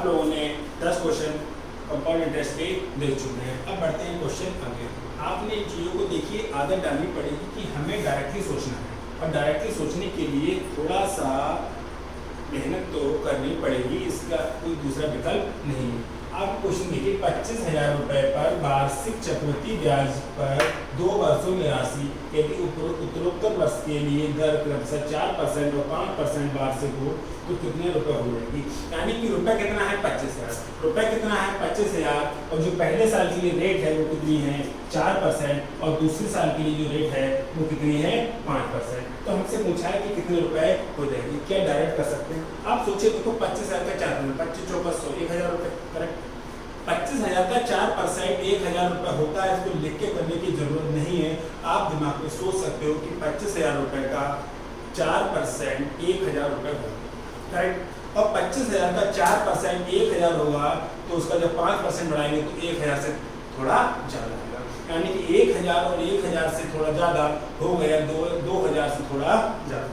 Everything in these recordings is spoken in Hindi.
आप लोगों ने 10 क्वेश्चन कंपाउंड इंटरेस्ट के देख चुके हैं। अब बढ़ते हैं क्वेश्चन आगे। आपने इन चीज़ों को देखिए आदत डालनी पड़ेगी कि हमें डायरेक्टली सोचना है, और डायरेक्टली सोचने के लिए थोड़ा सा मेहनत तो करनी पड़ेगी, इसका कोई दूसरा विकल्प नहीं है। आप क्वेश्चन देखिए, 25,000 रुपये पर वार्षिक चक्रवृद्धि ब्याज पर 2 वर्षों में राशि यदि उत्तरोत्तर वर्ष के लिए दर क्रमशः 4% और 5% वार्षिक हो तो कितने रुपए हो जाएगी। यानी कि रुपए कितना है 25,000, रुपए कितना है 25,000, और जो पहले साल के लिए रेट है वो कितनी है 4%, और दूसरे साल के लिए जो रेट है वो कितनी है 5%। तो हमसे पूछा है कि कितने रुपए हो जाएगी। क्या डायरेक्ट कर सकते हैं? आप सोचिए, देखो 25,000 का 4%, 25 चौका 100, 1,000 रुपये, करेक्ट। 25,000 का 4% 1,000 रुपये होता है। इसको लिख के करने की जरूरत नहीं है, आप दिमाग में सोच सकते हो कि 25,000 रुपये का 4% 1,000 रुपये होगा, राइट। और 25,000 का 4% 1,000 होगा तो उसका जब 5% बढ़ाएंगे तो 1,000 से थोड़ा ज़्यादा होगा। यानी कि 1,000 और 1,000 से थोड़ा ज़्यादा हो गया 2,000 से थोड़ा ज़्यादा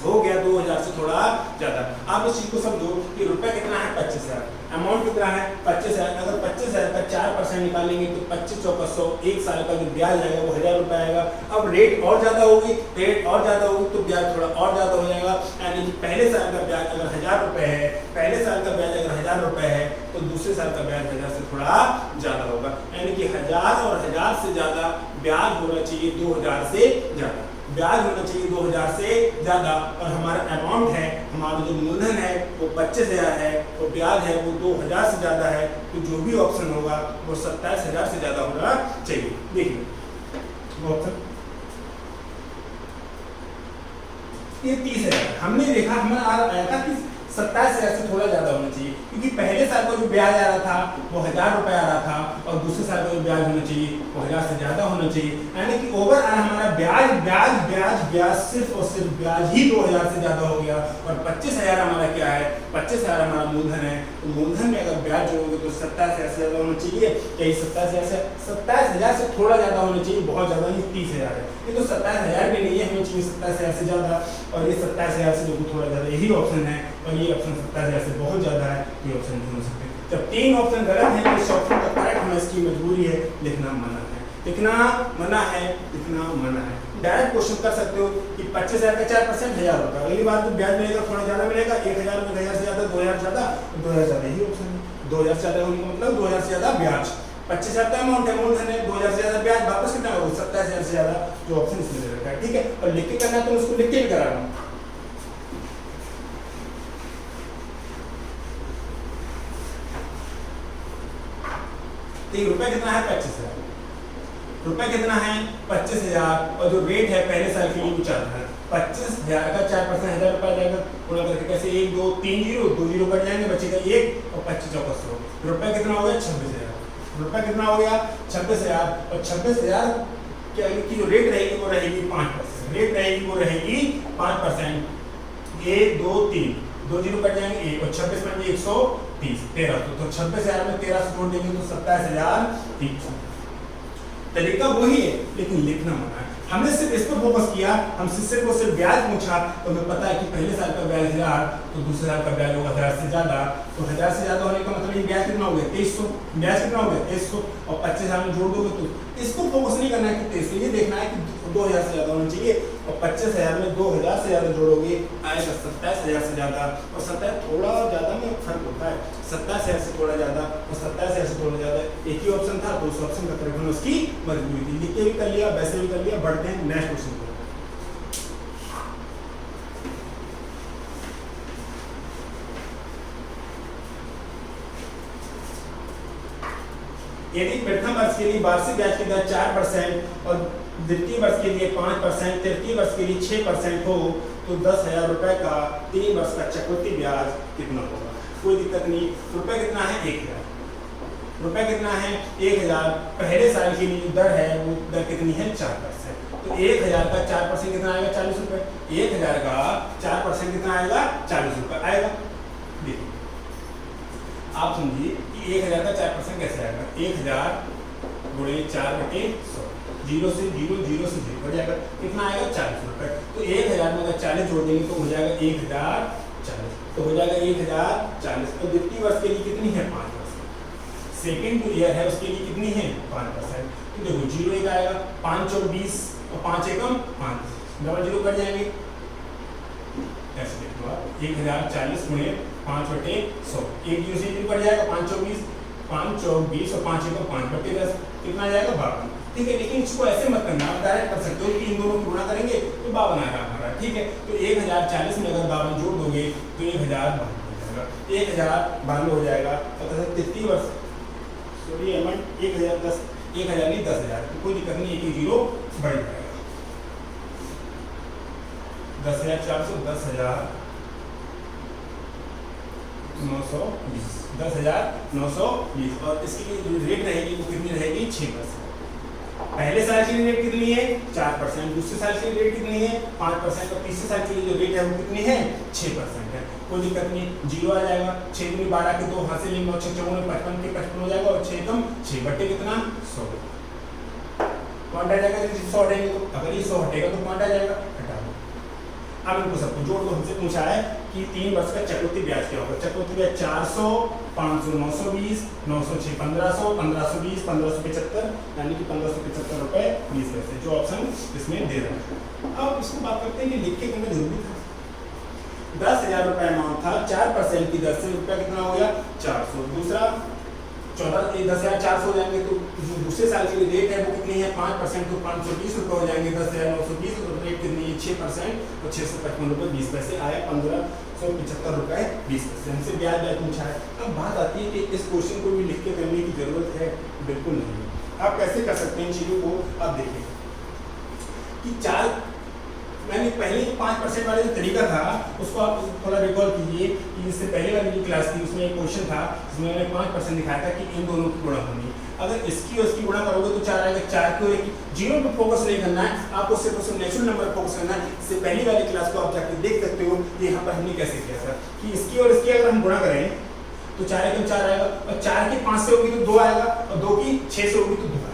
हो गया, 2,000 से थोड़ा ज़्यादा। आप इस चीज़ को समझो कि रुपए कितना है 25,000, अमाउंट कितना है 25,000। अगर 25,000 का 4% निकालेंगे तो 25 चौका 100, एक साल का जो ब्याज आएगा वो 1,000 रुपये आएगा। अब रेट और ज़्यादा होगी, रेट और ज़्यादा होगी तो ब्याज थोड़ा और ज़्यादा हो जाएगा। यानी कि पहले साल का ब्याज अगर 1,000 रुपये है, पहले साल का ब्याज अगर 1,000 रुपये है तो दूसरे साल का ब्याज 1,000 से थोड़ा ज़्यादा होगा। यानी कि 1,000 और 1,000 से ज़्यादा ब्याज होना चाहिए 2,000 से ज़्यादा, ब्याज होना चाहिए 2,000 से ज़्यादा। और हमारा अमाउंट है, हमारा जो मूलधन है वो 25,000 है और ब्याज है वो 2,000 से ज़्यादा है, तो जो भी ऑप्शन होगा वो 27,000 से ज़्यादा होना चाहिए। देखिए वो ऑप्शन ये 30,000 हमने देखा, हमारा आया था कि 27,000 से थोड़ा ज़्यादा होना चाहिए, क्योंकि पहले साल का जो ब्याज आ रहा था वो 1,000 रुपये आ रहा था और दूसरे साल का जो ब्याज होना चाहिए वो 1,000 से ज़्यादा होना चाहिए। यानी कि ओवरऑल हमारा ब्याज ब्याज ब्याज ब्याज सिर्फ और सिर्फ ब्याज ही 2,000 से ज़्यादा हो गया। और 25,000 हमारा क्या है, 25,000 हमारा मूलधन है, तो मूलधन में अगर ब्याज जोड़ोगे तो 27,000 से ज़्यादा होना चाहिए। यही 27,000 से थोड़ा ज़्यादा होना चाहिए, बहुत ज़्यादा नहीं, 30,000 है। ये तो 27,000 भी नहीं है, हमें चाहिए 27,000 से ज़्यादा, और ये 27,000 से जो थोड़ा ज़्यादा, यही ऑप्शन है। और ये ऑप्शन 27,000 से बहुत ज़्यादा है, ये ऑप्शन नहीं हो सकते। जब 3 ऑप्शन गलत है तो इस ऑप्शन का करेक्ट होना इसकी मजबूरी है, लिखना मना है, लिखना मना है, लिखना मना है। डायरेक्ट क्वेश्चन कर सकते हो कि 25,000 का 4% 1,000 रुपये, अगली बार तो ब्याज मिलेगा थोड़ा ज़्यादा मिलेगा, 1,000 में 1,000 से ज़्यादा, 2,000 ज़्यादा, 2,000 ज़्यादा, यही ऑप्शन है। 2,000 से ज़्यादा होने का मतलब 2,000 से ज़्यादा ब्याज, 25,000 का अमाउंट है, मूलधन है, 2,000 से ज़्यादा ब्याज, वापस कितना होगा 27,000 से ज़्यादा, जो ऑप्शन इसमें दे रखा है। ठीक है, और लिख के करना है तो उसको लिख के भी करा रहा हूँ। तो रुपए कितना है 25,000, रुपए कितना है 25,000, और जो रेट है पहले साल के लिए वो चल रहा है 25,000 का 4% 1,000 रुपया जाएगा, गुणा करके कैसे 1 2 3 जीरो 2 जीरो कट जाएंगे, बचेगा 1 और 25 चौका 100। रुपए कितना हो गया 26,000, रुपए कितना हो गया 26,000, और 26,000 की जो रेट रहेगी वो रहेगी 5%, रेट रहेगी वो रहेगी 5%। 1 2 3 2 जीरो कट जाएंगे 1, और 26 में 130 13, तो 26,000 में 13 से जोड़ देंगे तो 27,030। तरीका वही है लेकिन लिखना मना है। हमने सिर्फ इस पर फोकस किया, हम शिष्य को सिर्फ ब्याज पूछा तो हमें पता है कि पहले साल का ब्याज 1,000 तो दूसरे साल का ब्याज होगा 1,000 से ज़्यादा, तो 1,000 से ज़्यादा होने का मतलब ये ब्याज कितना हो गया 2300, ब्याज कितना हो गया 2300, और 25,000 में जोड़ दोगे तो इसको फोकस नहीं करना है कि 2300, ये देखना है कि 2,000 से ज़्यादा होना चाहिए, और 25,000 में 2,000 से ज़्यादा जोड़ोगे आएगा 27,000 से ज़्यादा, और 27 थोड़ा ज़्यादा में फर्क होता है, 27,000 से थोड़ा ज़्यादा और 27,000 से थोड़ा ज़्यादा, एक ही ऑप्शन था तो उस ऑप्शन का करेक्ट होना उसकी मजबूरी थी। लिख के भी कर लिया, वैसे भी कर लिया। बढ़ते हैं नेक्स्ट क्वेश्चन पर। यदि प्रथम वर्ष के लिए वार्षिक ब्याज की दर 4% और द्वितीय वर्ष के लिए 5%, तृतीय वर्ष के लिए 6% हो तो 10,000 रुपये का 3 वर्ष का चक्रवृद्धि ब्याज कितना होगा। कोई दिक्कत नहीं। रुपए कितना है 1,000, रुपए कितना है 1,000, पहले साल के लिए दर है वो दर कितनी है 4%, तो 1,000 का 4% कितना आएगा 40 रुपये, 1,000 का 4% कितना आएगा 40 रुपये आएगा। देखिए आप समझिए कि 1,000 का 4% कैसे आएगा, 1,000 गुणे 4/100, 0 से 0 0 से 0 हो जाएगा, कितना आएगा 40 रुपये। तो 1,000 में अगर 40 जोड़ देंगे तो हो जाएगा 1,040। तो हो जाएगा 1040। और द्वितीय वर्ष के लिए कितनी है 5%। सेकेंड ईयर है उसके लिए कितनी है 5%। तो देखो 0 एक आएगा, 5 और 20 और 5 एकम 5, डबल 0 कट जाएंगे। ऐसे देखो आप 1040 गुणे 5/100, एक 0 से 0 कट जाएगा, 5 और 20, 5 और 20 और 5 एकम 5/10, कितना आ जाएगा 52। ठीक है, लेकिन इसको ऐसे मत करना, आप डायरेक्ट कर सकते हो कि इन दोनों को गुणा करेंगे तो 52 आएगा हमारा। ठीक है, तो 1040 में अगर 52 जोड़ दोगे तो 1052 हो जाएगा, 1052 हो जाएगा। तो तृतीय वर्ष सॉरी अमाउंट 1010 1000 नहीं 10,000, कोई दिक्कत नहीं, एक 0 बढ़ जाएगा। 10,400 10,920 10,920। और इसकी जो रेट रहेगी वो कितनी रहेगी 6%। पहले साल के लिए रेट कितनी है 4%, दूसरे साल के लिए रेट कितनी है 5%, और तीसरे साल के लिए जो रेट है वो कितनी है 6% है। कोई दिक्कत नहीं, 0 आ जाएगा, 6 दूनी 12 के 2 हाथ से लेंगे, 6 चौगुने 55 के 55 हो जाएगा, और 6 कम 6 बटे कितना 100 पॉइंट आ जाएगा। 100 हटेंगे तो अगर ये 100 हटेगा तो पॉइंट आ जाएगा, हटा दो। अब इनको सबको जोड़ दो। हमसे पूछा है कि 3 वर्ष का चक्रवृद्धि ब्याज क्या होगा। चक्रवृद्धि ब्याज 400, 500, 920, 906, 1500, 1520, 1575, यानी कि 1575 रुपए 20 पैसे, जो ऑप्शन इसमें दे रहा है। अब इसको बात करते हैं कि लिख के करना जरूरी था। 10,000 रुपए अमाउंट था, 4% की दर से रुपया कितना हो गया 400। दूसरा 10,400 हो जाएंगे, तो जो दूसरे साल के लिए रेट है वो कितनी है 5%, तो 520 रुपये हो जाएंगे। 10,920 रेट कितनी है 6%, और 655 रुपये 20 पैसे आया, 1575 रुपये 20 पैसे। हमसे ब्याज पूछा है। अब बात आती है कि इस क्वेश्चन को भी लिख के करने की जरूरत है, बिल्कुल नहीं। आप कैसे कर सकते हैं इन चीज़ों को। अब देखिए कि मैंने पहले 5% वाले जो तरीका था उसको आप थोड़ा रिकॉल कीजिए कि इससे पहले वाली जो क्लास थी उसमें एक क्वेश्चन था जिसमें मैंने 5% दिखाया था कि इन दोनों की गुणा होनी। अगर इसकी और इसकी गुणा करोगे तो 4 आएगा। 4 को 0 पे फोकस नहीं करना है, आपको सिर्फ नेचुरल नंबर पर फोकस करना है। इससे पहली वाली क्लास को आप जाकर देख सकते हो कि यहाँ पर हमने कैसे किया था कि इसकी और इसकी अगर हम गुणा करें तो 4 एकम 4 आएगा, और 4 की 5 से होगी तो 2 आएगा, और 2 की 6 से होगी तो 2 आएगा।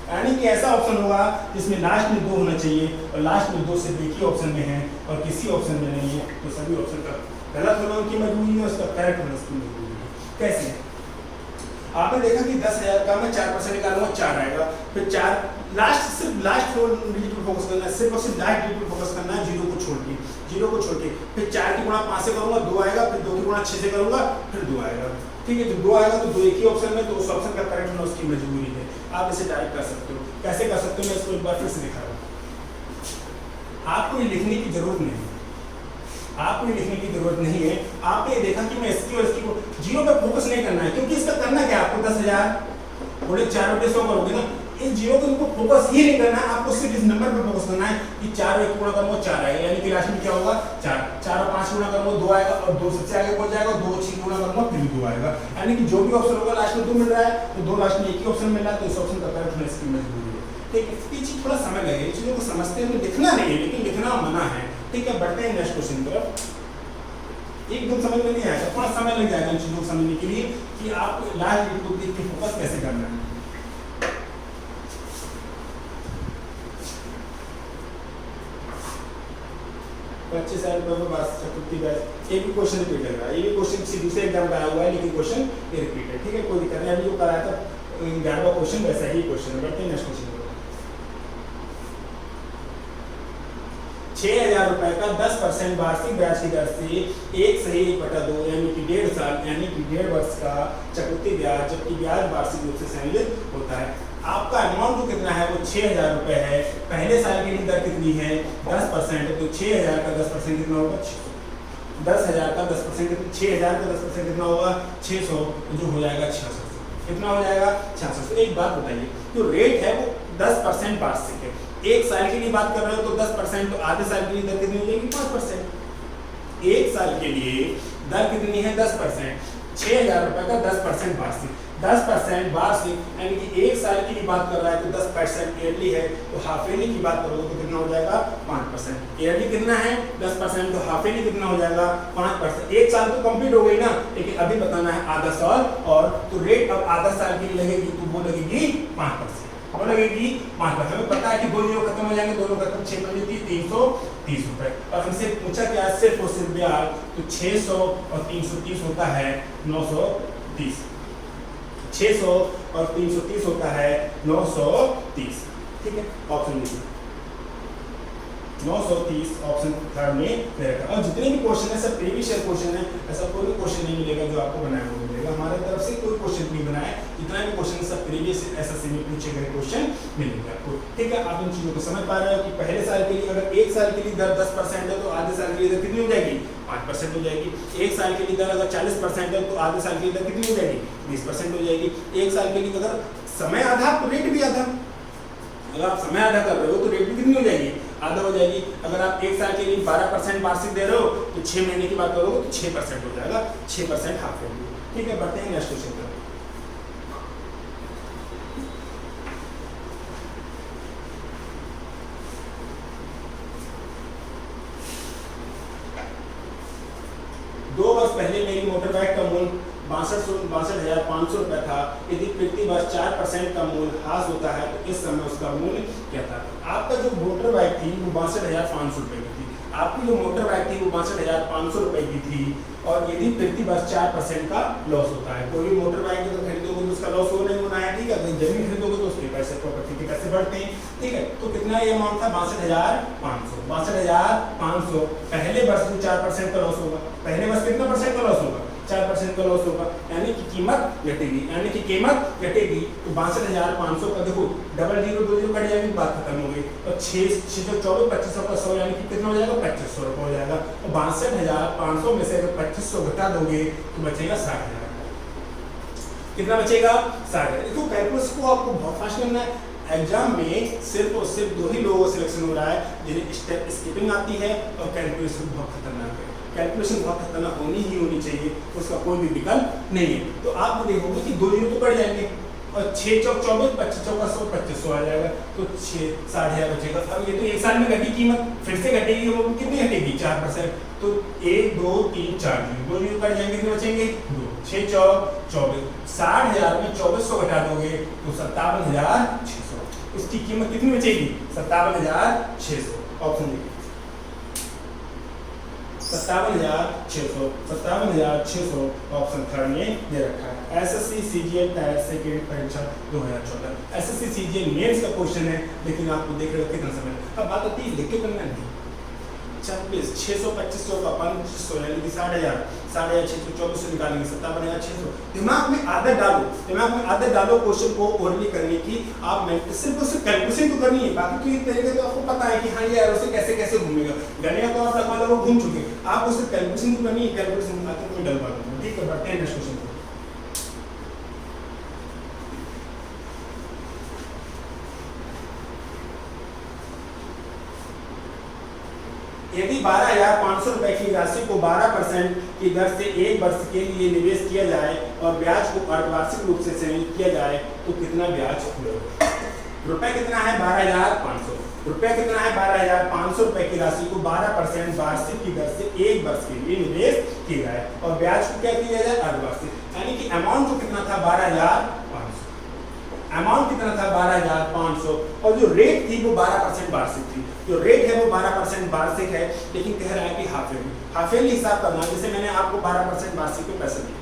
यानी कि ऐसा ऑप्शन होगा जिसमें लास्ट में 2 होना चाहिए, और लास्ट में 2 सिर्फ एक ही ऑप्शन में है और किसी ऑप्शन में नहीं है, तो सभी ऑप्शन का गलत होना उनकी मजबूरी है, उसका करेक्ट होना उसकी मजबूरी है। कैसे आपने देखा कि 10,000 का मैं 4% निकालूंगा 4 आएगा, फिर 4 सिर्फ लास्ट डिजिट पर फोकस करना है, सिर्फ और सिर्फ लास्ट डिजिट पर फोकस करना है, 0 को छोड़ के फिर 4 की गुणा 5 से करूंगा 2 आएगा, फिर 2 की गुणा 6 से करूंगा फिर 2 आएगा। ठीक है, जब 2 आएगा तो 2 एक ही ऑप्शन में, तो उस ऑप्शन का करेक्ट होना उसकी मजबूरी है। आप इसे डायरेक्ट कर सकते हो। कैसे कर सकते हो मैं इसको एक बार फिर से दिखा रहा हूँ। आपको ये लिखने की जरूरत नहीं है, आपको ये लिखने की जरूरत नहीं है। आपने ये देखा कि मैं इसकी और इसकी को 0 पे फोकस नहीं करना है, क्योंकि इसका करना क्या आपको 10,000 बोले 4/100 करोगे ना, इन 0 को इनको फोकस ही नहीं करना है, आपको सिर्फ इस नंबर पे फोकस करना है कि 4 एक गुणा करूंगा 4 आएगा, यानी कि लास्ट में क्या होगा 4 और 5 गुणा करूंगा 2 आएगा, और 2 सबसे आगे पहुंच जाएगा, 2 6 गुणा करूंगा फिर 2 आएगा। यानी कि जो भी ऑप्शन होगा लास्ट में 2 मिल रहा है, तो 2 लास्ट में एक ही ऑप्शन मिल रहा है, तो इस ऑप्शन का करेक्ट होना इसकी मजबूरी है। ठीक है, ये चीज थोड़ा समय लगेगा, इन चीजों को समझते हुए लिखना नहीं है, लेकिन लिखना मना है। ठीक है, बढ़ते हैं नेक्स्ट क्वेश्चन की तरफ। एकदम समझ में नहीं आएगा, थोड़ा समय लग जाएगा इन चीजों को समझने के लिए कि आप लास्ट डिजिट को देख के फोकस कैसे करना है। एक भी क्वेश्चन रिपीट लग रहा है, ये भी क्वेश्चन किसी दूसरे एग्जाम का आया हुआ है, लेकिन क्वेश्चन ये रिपीट है। ठीक है, कोई दिक्कत नहीं। अभी जो कराया था 11वां क्वेश्चन वैसा ही क्वेश्चन है। बढ़ते हैं नेक्स्ट क्वेश्चन। 6,000 रुपए का 10% वार्षिक ब्याज की दर से 1/1/2 यानी कि 1.5 साल यानी कि 1.5 वर्ष का चक्रवृद्धि ब्याज, जबकि ब्याज वार्षिक रूप से सम्मिलित होता है। आपका अमाउंट जो कितना है वो 6,000 रुपए है। पहले साल की दर कितनी है 10%, तो 6,000 का 10% कितना होगा 10,000 का 10% 6,000 का 10% कितना होगा 600, जो हो जाएगा 600। कितना हो जाएगा 600। एक बात बताइए, जो रेट है वो 10% वार्षिक है। एक साल के लिए बात कर रहे हो तो 10%, तो आधे साल के लिए दर कितनी हो जाएगी 5%। एक साल के लिए दर कितनी है 10%, 6,000 रुपए का 10% वार्षिक, 10% वार्षिक यानी कि एक साल की बात कर रहा है तो 10% ईयरली है, तो हाफ ईयरली की बात करोगे तो कितना हो जाएगा 5%। ईयरली कितना है 10%, तो हाफ ईयरली कितना हो जाएगा 5%। एक साल तो कंप्लीट हो गई ना, लेकिन अभी बताना है आधा साल, और तो रेट अब आधा साल के लिए लगेगी तो वो लगेगी 5%। वो लगेगी 5%। हमें पता है कि 2 जीरो खत्म हो जाएंगे, दोनों खत्म, 6 बजे थी 330 रुपए। और हमसे पूछा क्या सिर्फ और सिर्फ ब्याज, तो 600 और 330 होता है 930। 600 और 330 होता है 930। ठीक है, ऑप्शन लीजिए 930 ऑप्शन थर्ड में दे रखा है। और जितने भी क्वेश्चन है सब प्रीवियस ईयर क्वेश्चन है, ऐसा कोई भी क्वेश्चन नहीं मिलेगा जो आपको बनाया हुआ मिलेगा। हमारे तरफ से कोई क्वेश्चन नहीं बनाया, जितना भी क्वेश्चन सब प्रीवियस एसएससी में पूछे गए क्वेश्चन मिलेंगे आपको। ठीक है, आप इन चीजों को समझ पा रहे हो कि पहले साल के लिए अगर एक साल के लिए दर 10% है तो आधे साल के लिए दर कितनी हो जाएगी, 5% हो जाएगी। एक साल के लिए दर अगर 40% है तो आधे साल के लिए दर कितनी हो जाएगी, 20% हो जाएगी। एक साल के लिए अगर समय आधा तो रेट भी आधा, अगर आप समय आधा कर रहे हो तो रेट भी कितनी हो जाएगी, आधा हो जाएगी। अगर आप एक साल के लिए 12% वार्षिक दे रहे हो तो 6 महीने की बात करोगे तो 6% हो जाएगा, 6% हाफ वैल्यू। ठीक है, बढ़ते हैं नेक्स्ट क्वेश्चन पर। दो वर्ष पहले मेरी मोटर बाइक का मूल्य 62,500 रुपया था। यदि प्रति वर्ष 4% का मूल्य ह्रास होता है तो इस समय उसका मूल्य क्या था। आपका जो मोटर बाइक थी वो 62,500 रुपए की थी। आपकी जो मोटर बाइक थी वो 62,500 रुपए की थी। और यदि प्रति वर्ष 4% का लॉस होता है, कोई भी मोटर बाइक अगर खरीदोगे तो उसका लॉस नहीं होना है। ठीक है, अगर जमीन खरीदोगे तो उसके पैसे, प्रॉपर्टी के पैसे बढ़ते हैं। ठीक है, तो कितना ये अमाउंट था, 62,500। 62,500 पहले वर्ष में 4% का लॉस होगा। पहले वर्ष कितना परसेंट का लॉस होगा, 4% का लॉस होगा, यानी कि कीमत घटेगी, यानी कि कीमत घटेगी। तो 62,500 का देखो, डबल जीरो 2 जीरो कट जाएगी, बात खत्म हो गई। और 6 24 2500 का 100 यानी कि कितना हो जाएगा, 2500 रुपये हो जाएगा। और 62,500 में से अगर 2500 घटा दोगे तो बचेगा 60,000। कितना बचेगा, 60,000। देखो कैलकुलस को आपको बहुत फास्ट करना है। एग्जाम में सिर्फ और सिर्फ 2 ही लोगों का सिलेक्शन हो रहा है जिन्हें स्टेप स्किपिंग आती है और कैलकुलेशन बहुत खतरनाक है। कैलकुलेशन बहुत खतरनाक होनी ही होनी चाहिए, उसका कोई भी विकल्प नहीं है। तो आप देखोगे कि 2 जीरो तो बढ़ जाएंगे और 6 चौक 24, 25 चौका 100, 2500 आ जाएगा, तो 60,000 बचेगा। अब ये तो एक साल में घटी कीमत, फिर से घटेगी, वो कितनी घटेगी, 4%। तो 1 2 3 4 जीरो, 2 जीरो कट जाएंगे, कितने बचेंगे, 2। 6 चौक 24, 60,000 में 2400 घटा दोगे तो 57,600। इसकी कीमत कितनी बचेगी, 57,600। ऑप्शन देखिए 57,600, 57,600 ऑप्शन थर्ड में दे रखा है। एसएससी सीजीएल टायर सेकेंड परीक्षा 2014। एसएससी सीजीएल मेंस का क्वेश्चन है, लेकिन आपको देख रहे हो कितना समय। अब बात आती है लिख के करना नहीं। 26 600 2500 का 500 यानी कि 60,000, 60,600 2400 निकालेंगे, 57,600। दिमाग में आदत डालो, दिमाग में आदत डालो क्वेश्चन को ओरली करने की। आप सिर्फ उससे कैलकुलेशन तो करनी है, बाकी की तरीके तो आपको पता है कि हाँ ये एरो से कैसे कैसे घूमेगा। गणित तो आप लगभग लोग घूम चुके, आप उससे कैलकुलेशन तो करनी है। कैलकुलेशन आते कोई डर बात नहीं। ठीक है, बढ़ते हैं नेक्स्ट क्वेश्चन पर। यदि 12,500 रुपए की राशि को 12% की दर से 1 वर्ष के लिए निवेश किया जाए और ब्याज को अर्धवार्षिक रूप से संयोजित किया जाए तो कितना ब्याज होगा। रुपए कितना है, 12,500 रुपया कितना है, 12,500 रुपए की राशि को 12% वार्षिक की दर से 1 वर्ष के लिए निवेश किया जाए और ब्याज को क्या किया जाए, अर्धवार्षिक। यानी कि अमाउंट जो कितना था, 12,500। अमाउंट कितना था, 12,500। और जो रेट थी वो 12% वार्षिक थी। जो रेट है वो 12% वार्षिक है, लेकिन कह रहा है कि हाफ ईयरली। हाफ ईयरली हिसाब करना, जैसे मैंने आपको 12% वार्षिक पे पैसा दिया,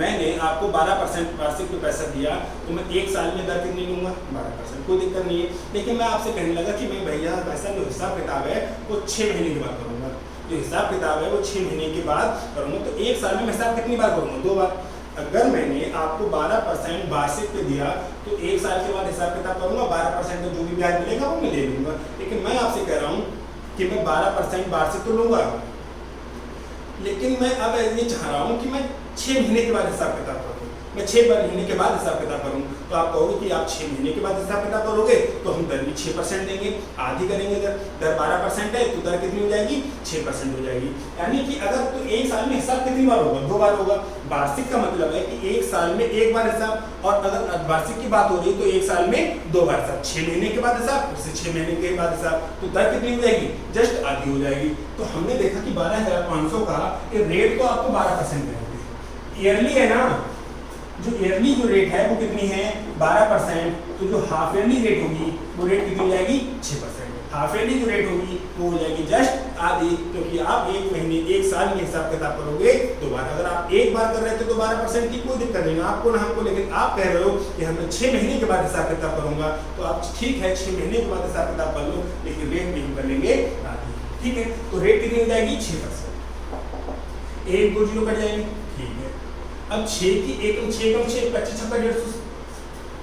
मैंने आपको 12% वार्षिक पे पैसा दिया, तो मैं 1 साल में दर कितनी लूंगा, 12%, कोई दिक्कत नहीं है। लेकिन मैं आपसे कहने लगा कि मैं भैया पैसा जो हिसाब किताब है वो 6 महीने के बाद करूंगा। जो हिसाब किताब है वो 6 महीने के बाद करूंगा, तो 1 साल में मैं हिसाब कितनी बार करूंगा, 2 बार। अगर मैंने आपको 12% वार्षिक पे दिया तो 1 साल के बाद हिसाब किताब करूंगा, 12% का जो भी ब्याज मिलेगा वो मैं ले लूंगा। लेकिन मैं आपसे कह रहा हूँ कि मैं 12% वार्षिक तो लूंगा, लेकिन मैं अब ये चाह रहा हूँ कि मैं 6 महीने के बाद हिसाब किताब करूँ। मैं 6 महीने के बाद हिसाब किताब करूँ, तो आप कहोगे कि आप 6 महीने के बाद हिसाब किताब करोगे तो हम दर भी 6% देंगे, आधी करेंगे। दर 12% है तो दर कितनी हो जाएगी, 6% हो जाएगी। यानी कि अगर तो 1 साल में हिसाब कितनी बार होगा, 2 बार होगा। वार्षिक का मतलब है कि 1 साल में 1 बार हिसाब, और अगर वार्षिक की बात हो रही है तो 1 साल में 2 बार हिसाब। 6 महीने के बाद हिसाब, उससे 6 महीने के बाद हिसाब, तो दर कितनी हो जाएगी, जस्ट आधी हो जाएगी। तो हमने देखा कि 12,500 का रेट तो आपको 12% देंगे, ईयरली है ना, जो ईयरली जो रेट है वो कितनी है 12%, तो जो हाफ ईयरली रेट होगी वो रेट कितनी हो जाएगी 6%। हाफ ईयरली जो रेट होगी वो हो जाएगी जस्ट आधी, क्योंकि आप एक महीने एक साल के हिसाब किताब करोगे तो बार, अगर आप एक बार कर रहे थे तो 12% की कोई दिक्कत नहीं आपको ना हमको, लेकिन आप कह रहे हो कि हमें 6 महीने के बाद हिसाब किताब करूंगा, तो आप ठीक है 6 महीने के बाद हिसाब किताब कर लो, लेकिन रेट नहीं कर लेंगे आधी। ठीक है, तो रेट कितनी हो जाएगी 6%। 1 2 0 कट जाएंगे। ठीक है, अब 6 की 1 6 कम 6 25 छक्का 150,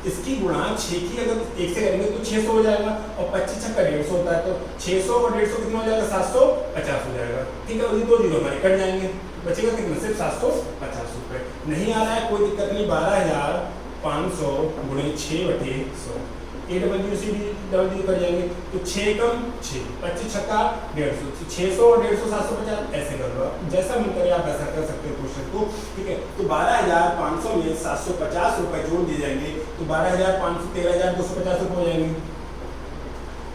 इसकी गुणा 6 की अगर 1 से करेंगे तो 600 हो जाएगा, और 25 छक्का 150 होता है, तो 600 और 150 कितना हो जाएगा 750 हो जाएगा। ठीक है, और ये 2 जीरो हमारे कट जाएंगे, बचेगा कितना सिर्फ 750 रुपये। नहीं आ रहा है कोई दिक्कत नहीं, 12,500 गुणे 6/100, 8 डबल जीरो सी डबल जीरो कर जाएंगे, तो 6 कम 6 25 छक्का 150, 600 और 150 750 ऐसे कर लो, जैसा मन करे आप ऐसा कर सकते हो क्वेश्चन को। ठीक है, तो 12,500 में 750 रुपये जोड़ दिए जाएंगे, तो 12,500 13,250 रुपये हो जाएंगे,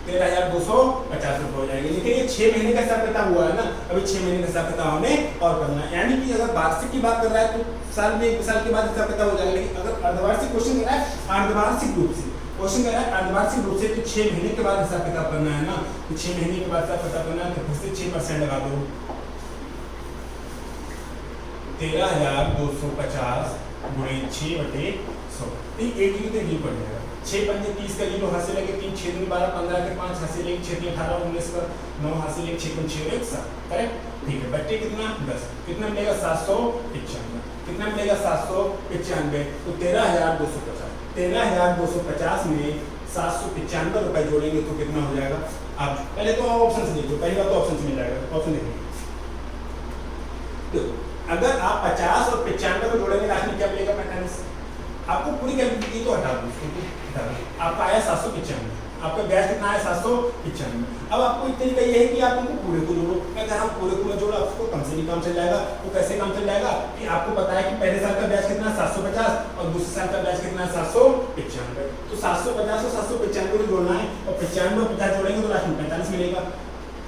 13,250 रुपये हो जाएंगे। लेकिन ये 6 महीने का हिसाब किताब हुआ है ना, अभी 6 महीने का हिसाब किताब हमें और करना है, यानी कि अगर वार्षिक की बात कर रहा है तो साल में 1 साल के बाद हिसाब किताब हो जाएगा, लेकिन अगर अर्धवार्षिक क्वेश्चन कर रहा है अर्धवार्षिक रूप से क्वेश्चन कह रहा है अर्धवार्षिक रूप से, तो 6 महीने के बाद हिसाब किताब करना है ना, तो 6 महीने के बाद हिसाब किताब करना है, तो फिर से 6% लगा दो, 13,250 गुणे 6/100, एक जीरो तो जीरो पड़ जाएगा, 6 पंजे 30 का जीरो हासिल है, 3 6 दूनी 12 15 के 5 हासिल है, 6 3 18 19 का 9 हासिल है, 6 6 1 7, करेक्ट। ठीक है, बच्चे कितना 10, कितना मिलेगा 795, कितना मिलेगा 795, तो 13,250, 13,250 में 795 रुपए जोड़ेंगे तो कितना हो जाएगा। आप पहले तो ऑप्शन से देखो, पहली बात तो ऑप्शन से मिल जाएगा, ऑप्शन देखिए, तो अगर आप 50 और 95 को जोड़ेंगे लास्ट में क्या मिलेगा 45, आपको पूरी कैलकुलेट की तो हटा दो, आपका आया 795, आपका ब्याज कितना आया 795। अब आपको इतने का ये है कि आप उनको पूरे को जोड़ो, मैं कह रहा हूँ पूरे को जोड़ो, आपको कम से भी काम चल जाएगा। वो कैसे काम चल जाएगा कि आपको पता है कि पहले साल का ब्याज कितना 750 और दूसरे साल का ब्याज कितना 795, तो 750 और 795 को जोड़ना है, और 95 और 50 जोड़ेंगे तो लास्ट में 45 मिलेगा।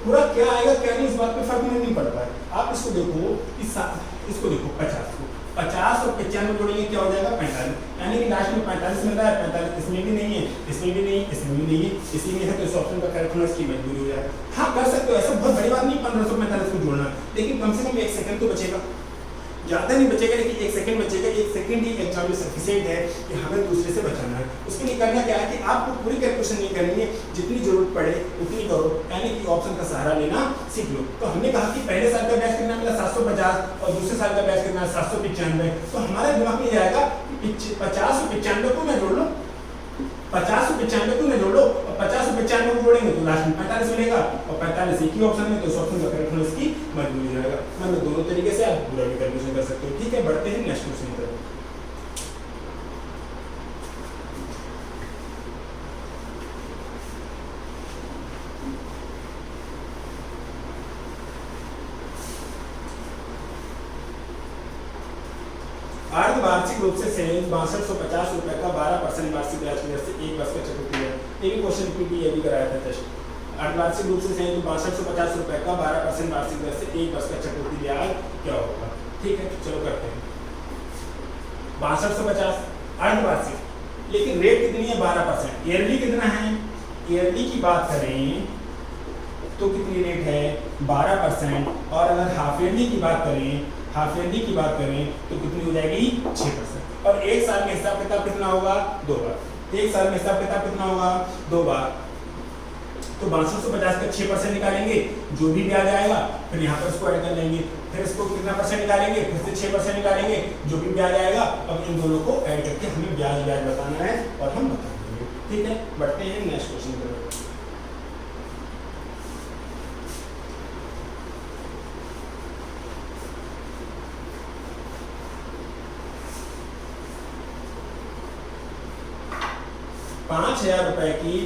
पूरा क्या आएगा क्या नहीं इस बात पे फर्क नहीं पड़ता है, आप इसको देखो, इसको देखो 50 को 50 और 95 जोड़ेंगे क्या हो जाएगा 45, यानी कि लास्ट में 45 मिल रहा है, 45 इसमें भी नहीं है, इसमें भी नहीं, इसमें भी नहीं है, इसी में है, तो इस ऑप्शन का करेक्ट होना इसकी मजबूरी हो जाएगा। हाँ कर सकते हो, ऐसा बहुत बड़ी बात नहीं 1545 को जोड़ना, लेकिन कम से कम 1 सेकंड तो बचेगा, ज़्यादा नहीं बचेगा, लेकिन 1 सेकंड बचेगा। 1 सेकंड ही एग्जाम में सफिशिएंट है कि हमें दूसरे से बचाना है। उसके लिए करना क्या है कि आपको पूरी कैलकुलेशन नहीं करनी है, जितनी जरूरत पड़े उतनी करो, यानी कि ऑप्शन का सहारा लेना सीख लो। तो हमने कहा कि पहले साल का ब्याज कितना मिला 750 और दूसरे साल का ब्याज कितना 795, तो हमारे दिमाग में जाएगा 50 और 95 को मैं जोड़ लो, 50 और 95 को मैं जोड़ लो, और 50 और 95 को जोड़ेंगे तो लास्ट में 45 मिलेगा, और 45 एक ही ऑप्शन में, तो इस ऑप्शन का करेक्ट होना इसकी मजबूरी हो जाएगा। मतलब दोनों तरीके से आप पूरा भी कैलकुलेशन कर सकते हो। ठीक है, बढ़ते हैं नेक्स्ट क्वेश्चन की तरफ। अर्धवार्षिक रूप से सहज 6250 रुपए का 12% वार्षिक ब्याज की दर से 1 वर्ष का चक्रवृद्धि ब्याज, ये भी क्वेश्चन क्योंकि ये भी कराया था टेस्ट। अर्धवार्षिक रूप से सहज 6250 रुपए का 12% वार्षिक दर से 1 वर्ष का चक्रवृद्धि ब्याज क्या होगा। ठीक है, चलो करते हैं। 6250 अर्धवार्षिक, लेकिन रेट कितनी है 12%, ईयरली कितना है, ईयरली की बात करें तो कितनी रेट है 12%, और अगर हाफ ईयरली की बात करें, हाफ ईयरली की बात करें तो कितनी हो जाएगी 6%, और एक साल में हिसाब किताब कितना होगा 2 बार, एक साल में हिसाब किताब कितना होगा 2 बार, तो 6250 का 6% निकालेंगे, जो भी ब्याज आएगा फिर यहाँ पर इसको ऐड कर लेंगे, फिर इसको कितना परसेंट निकालेंगे, फिर से 6% निकालेंगे, जो भी ब्याज आएगा। अब इन दोनों को ऐड करके हमें ब्याज बताना है और हम बता देंगे। ठीक है, बढ़ते हैं नेक्स्ट क्वेश्चन की तरफ। ₹5,000 की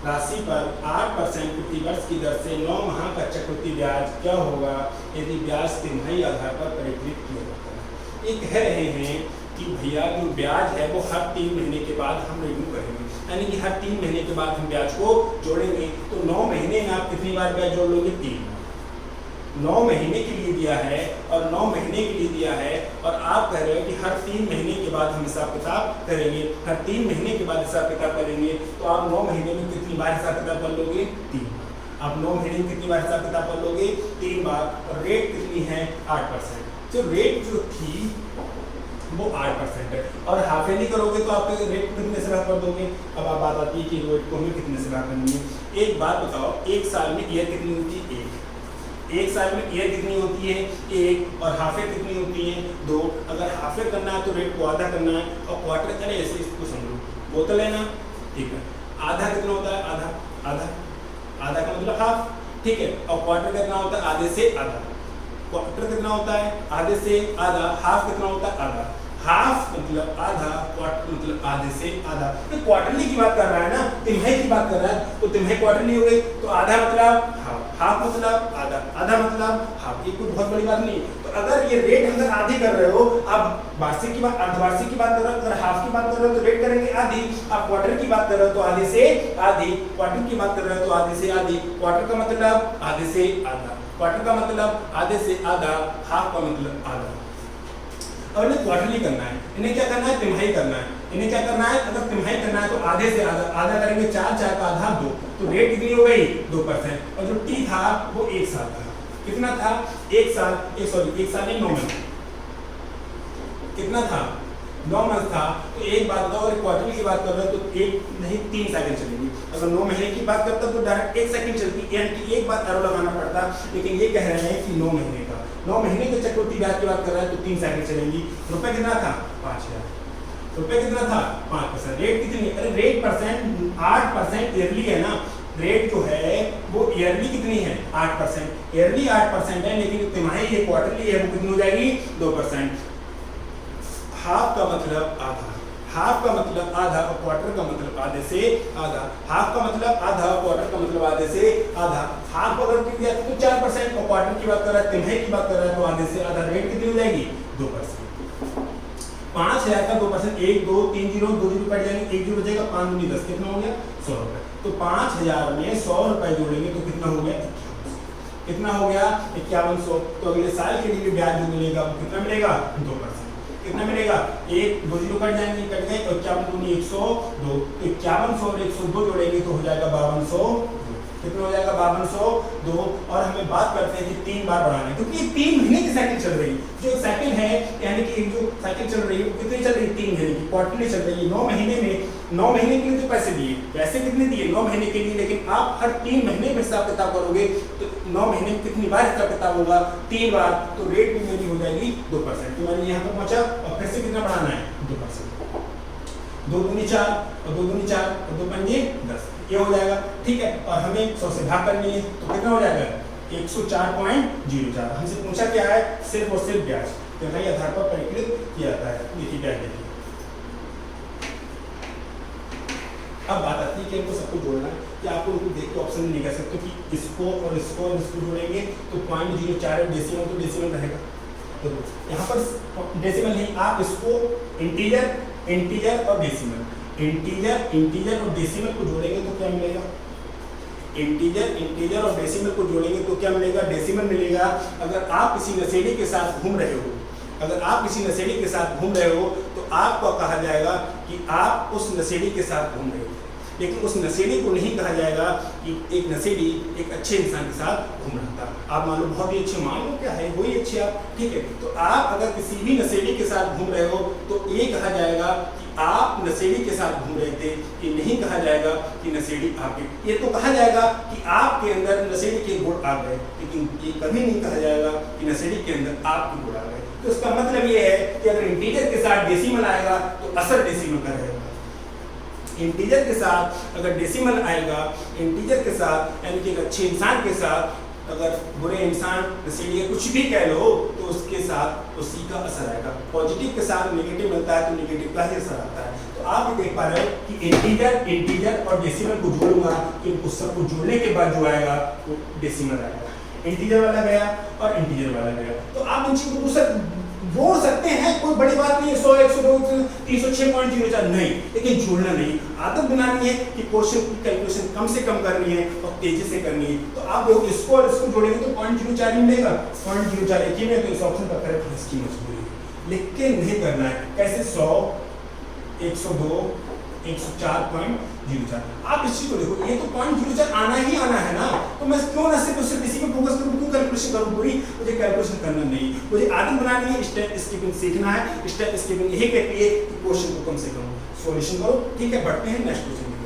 राशि पर 8% प्रतिवर्ष की दर से 9 माह का चक्रवृद्धि ब्याज क्या होगा यदि ब्याज तिमाही आधार पर परिवर्तित किया जाता है। ये कह रहे हैं कि भैया जो ब्याज है वो हर 3 महीने के बाद हम रिन्यू करेंगे, यानी कि हर 3 महीने के बाद हम ब्याज को जोड़ेंगे। तो 9 महीने में आप कितनी बार ब्याज जोड़ लोगे 3 बार, 9 महीने के लिए दिया है और 9 महीने के लिए दिया है और आप कह रहे हो कि हर 3 महीने के बाद हम हिसाब किताब करेंगे, हर 3 महीने के बाद हिसाब किताब करेंगे, तो आप 9 महीने में कितनी बार हिसाब किताब कर लोगे? 3 बार। आप 9 महीने में कितनी बार हिसाब किताब कर लोगे? 3 बार। और रेट कितनी है? 8%। तो रेट जो थी वो 8% है और हाफ ईयरली करोगे तो आप रेट को कितने से भाग कर दोगे? अब आप बात आती है कि रेट को हमें कितने से भाग करनी है। एक बात बताओ, एक साल में ईयर कितनी होती है? एक साल में ईयर कितनी होती है? 1। और हाफ ईयर कितनी होती है? 2। अगर हाफ ईयर करना है तो रेट को आधा करना है और क्वार्टर करे ऐसे इसको समझो, बोतल है ना, ठीक है, आधा कितना होता है? आधा का मतलब हाफ, ठीक है। और क्वार्टर कितना होता है? आधे से आधा। क्वार्टर कितना होता है? आधे से आधा। हाफ कितना होता है? आधा। हाफ मतलब आधा, क्वार्टर मतलब आधे से आधा। तो क्वार्टरली की बात कर रहा है ना, तिमाही की बात कर रहा है, तो तिमाही क्वार्टरली हो गई, तो आधा मतलब हाफ, हाफ मतलब आधा, आधा मतलब हाफ। ये कोई बहुत बड़ी बात नहीं। तो अगर ये रेट अगर आधी कर रहे हो, आप वार्षिक की बात, अर्धवार्षिक की बात कर रहे हो, अगर हाफ की बात कर रहे हो तो रेट करेंगे आधी। आप क्वार्टर की बात कर रहे हो तो आधे से आधी, क्वार्टर की बात कर रहे हो तो आधे से आधी। क्वार्टर का मतलब आधे से आधा, क्वार्टर का मतलब आधे से आधा, हाफ का मतलब आधा। और इन्हें क्वार्टरली करना है, इन्हें क्या करना है? तिमाही करना है। इन्हें क्या करना है? अगर तिमाही करना है तो आधे से आधा, आधा करेंगे 4, 4 का आधा 2, तो रेट कितनी हो गई? 2%। और जो टी था वो 1 साल था। कितना था? 1 साल, 1 साल नहीं 9 मंथ। कितना था? 9 मंथ था। तो एक बात बताओ, अगर क्वार्टरली की बात कर रहे हो तो 1 नहीं 3 सेकंड चलेगी। अगर 9 महीने की बात करता तो डायरेक्ट 1 सेकंड चलती, यानी एक बार एरो लगाना पड़ता। लेकिन ये कह रहे हैं कि 9 महीने का, 9 महीने के चक्रवृद्धि ब्याज की बात कर रहा है तो 3 सेकंड चलेंगी। रुपए कितना था? 5000। रुपए कितना था? 5%। रेट कितनी? अरे रेट परसेंट 8% ईयरली है ना, रेट जो है वो ईयरली कितनी है? 8%। ईयरली 8% है, लेकिन तिमाही ये क्वार्टरली है वो कितनी हो जाएगी? 2%। हाफ का मतलब आधा, हाफ का मतलब आधा और क्वार्टर का मतलब आधे से आधा। हाफ का मतलब आधा और क्वार्टर का मतलब आधे से आधा। हाफ अगर कितनी दिया तो 4% और क्वार्टर की बात कर रहा है, तिमाही की बात कर रहा है तो आधे से आधा। रेट कितनी हो जाएगी? 2%। 5000 का 2%, 1 2 3 0 2 0 कट जाएंगे, 1 0 बचेगा, 5 दूनी 10, कितना हो गया? 100 रुपए। तो 5000 में 100 रुपए जोड़ेंगे तो कितना हो गया? कितना हो गया? 5100। तो अगले साल के लिए ब्याज जो मिलेगा वो कितना मिलेगा? 2%। कितना मिलेगा? 1 2 0 कट जाएंगे, कट गए, और 51 दूनी 102, 5100 और 102 जोड़ेंगे तो हो जाएगा 5200। कितना हो जाएगा? 5202। और हमें बात करते हैं कि 3 बार बढ़ाना है, क्योंकि 3 महीने की साइकिल चल रही है। जो साइकिल है, यानी कि एक जो साइकिल चल रही है वो कितनी चल रही है? 3 महीने की, क्वार्टरली चल रही है। 9 महीने में, 9 महीने के लिए तो पैसे दिए, पैसे कितने दिए? 9 महीने के लिए। लेकिन आप हर 3 महीने में हिसाब किताब करोगे तो 9 महीने में कितनी बार हिसाब किताब होगा? 3 बार। तो रेट भी मेरी हो जाएगी 2%। तो मैंने यहाँ पर पहुंचा और फिर से कितना बढ़ाना है? 2%। 2 दूनी 4 और 2 दूनी 4 और 2 पंजे 10, ये हो जाएगा, ठीक है। और हमें 100 से भाग करनी है तो कितना हो जाएगा? 104.04। हमसे पूछा क्या है? सिर्फ और सिर्फ ब्याज, तिमाही आधार पर परिकलित किया जाता है। देखिए ब्याज देखिए। अब बात आती है कि इनको सबको जोड़ना है, कि आपको उनको देख के ऑप्शन नहीं कह सकते कि इसको और इसको और इसको जोड़ेंगे तो 0.04 डेसिमल तो डेसिमल रहेगा। तो यहाँ पर डेसिमल नहीं, आप इसको इंटीजर, इंटीजर और डेसिमल, इंटीजर, इंटीजर और डेसिमल को जोड़ेंगे तो क्या मिलेगा? इंटीजर, इंटीजर और डेसिमल को जोड़ेंगे तो क्या मिलेगा? डेसिमल मिलेगा। अगर आप किसी नशेड़ी के साथ घूम रहे हो, अगर आप किसी नशेड़ी के साथ घूम रहे हो तो आपको कहा जाएगा कि आप उस नशेड़ी के साथ घूम रहे हो। लेकिन उस नशेड़ी को नहीं कहा जाएगा कि एक नशेड़ी एक अच्छे इंसान के साथ घूम रहा था। आप मान लो बहुत ही अच्छे, मान लो क्या है वही अच्छे आप, ठीक है। तो आप अगर किसी भी नशेड़ी के साथ घूम रहे हो तो ये कहा जाएगा कि आप नशेड़ी के साथ घूम रहे थे। ये नहीं कहा जाएगा कि नशेड़ी आपके, ये तो कहा जाएगा कि आपके अंदर नशेड़ी के गुण आ गए, लेकिन ये कभी नहीं कहा जाएगा कि नशेड़ी के अंदर आपके गुण आ गए। तो इसका मतलब ये है कि अगर इंटीजर के साथ डेसिमल आएगा तो असर डेसिमल का रहेगा। इंटीजर के साथ अगर डेसिमल आएगा, इंटीजर के साथ यानी कि एक अच्छे इंसान के साथ, अगर बुरे इंसान नशेड़ी कुछ भी कह लो तो उसके साथ उसी का असर आएगा। पॉजिटिव के साथ नेगेटिव मिलता है तो नेगेटिव का ही असर आता है। तो आप ये देख पा रहे हो कि इंटीजर, इंटीजर और डेसिमल को जोड़ूंगा, इनको सबको जोड़ने के बाद जो आएगा वो डेसिमल आएगा। इंटीजर वाला गया और इंटीजर वाला गया। तो आप इन चीजों को जोड़ सकते हैं, कोई बड़ी बात नहीं है। 100 102 306.04 नहीं, लेकिन जोड़ना नहीं, आदत बनानी है कि क्वेश्चन की कैलकुलेशन कम से कम करनी है और तेजी से करनी है। तो आप देखो इसको और इसको जोड़ेंगे तो 0.04 ही मिलेगा, 0.04 एक ही में, तो इस ऑप्शन का करेक्ट इसकी मजबूरी है। लेकिन नहीं करना है, कैसे 100, 102, 104.04। आप इस चीज को देखो, ये तो 0.04 आना ही आना है ना, तो मैं क्यों ना सिर्फ इसी पे फोकस करूं, क्यों कैलकुलेशन करूं पूरी? मुझे कैलकुलेशन करना नहीं, मुझे आदत बनानी है, स्टेप स्किपिंग सीखना है। स्टेप स्किपिंग यही कहती है कि क्वेश्चन को कम से कम सॉल्यूशन करो। ठीक है, बढ़ते हैं नेक्स्ट क्वेश्चन की तरफ।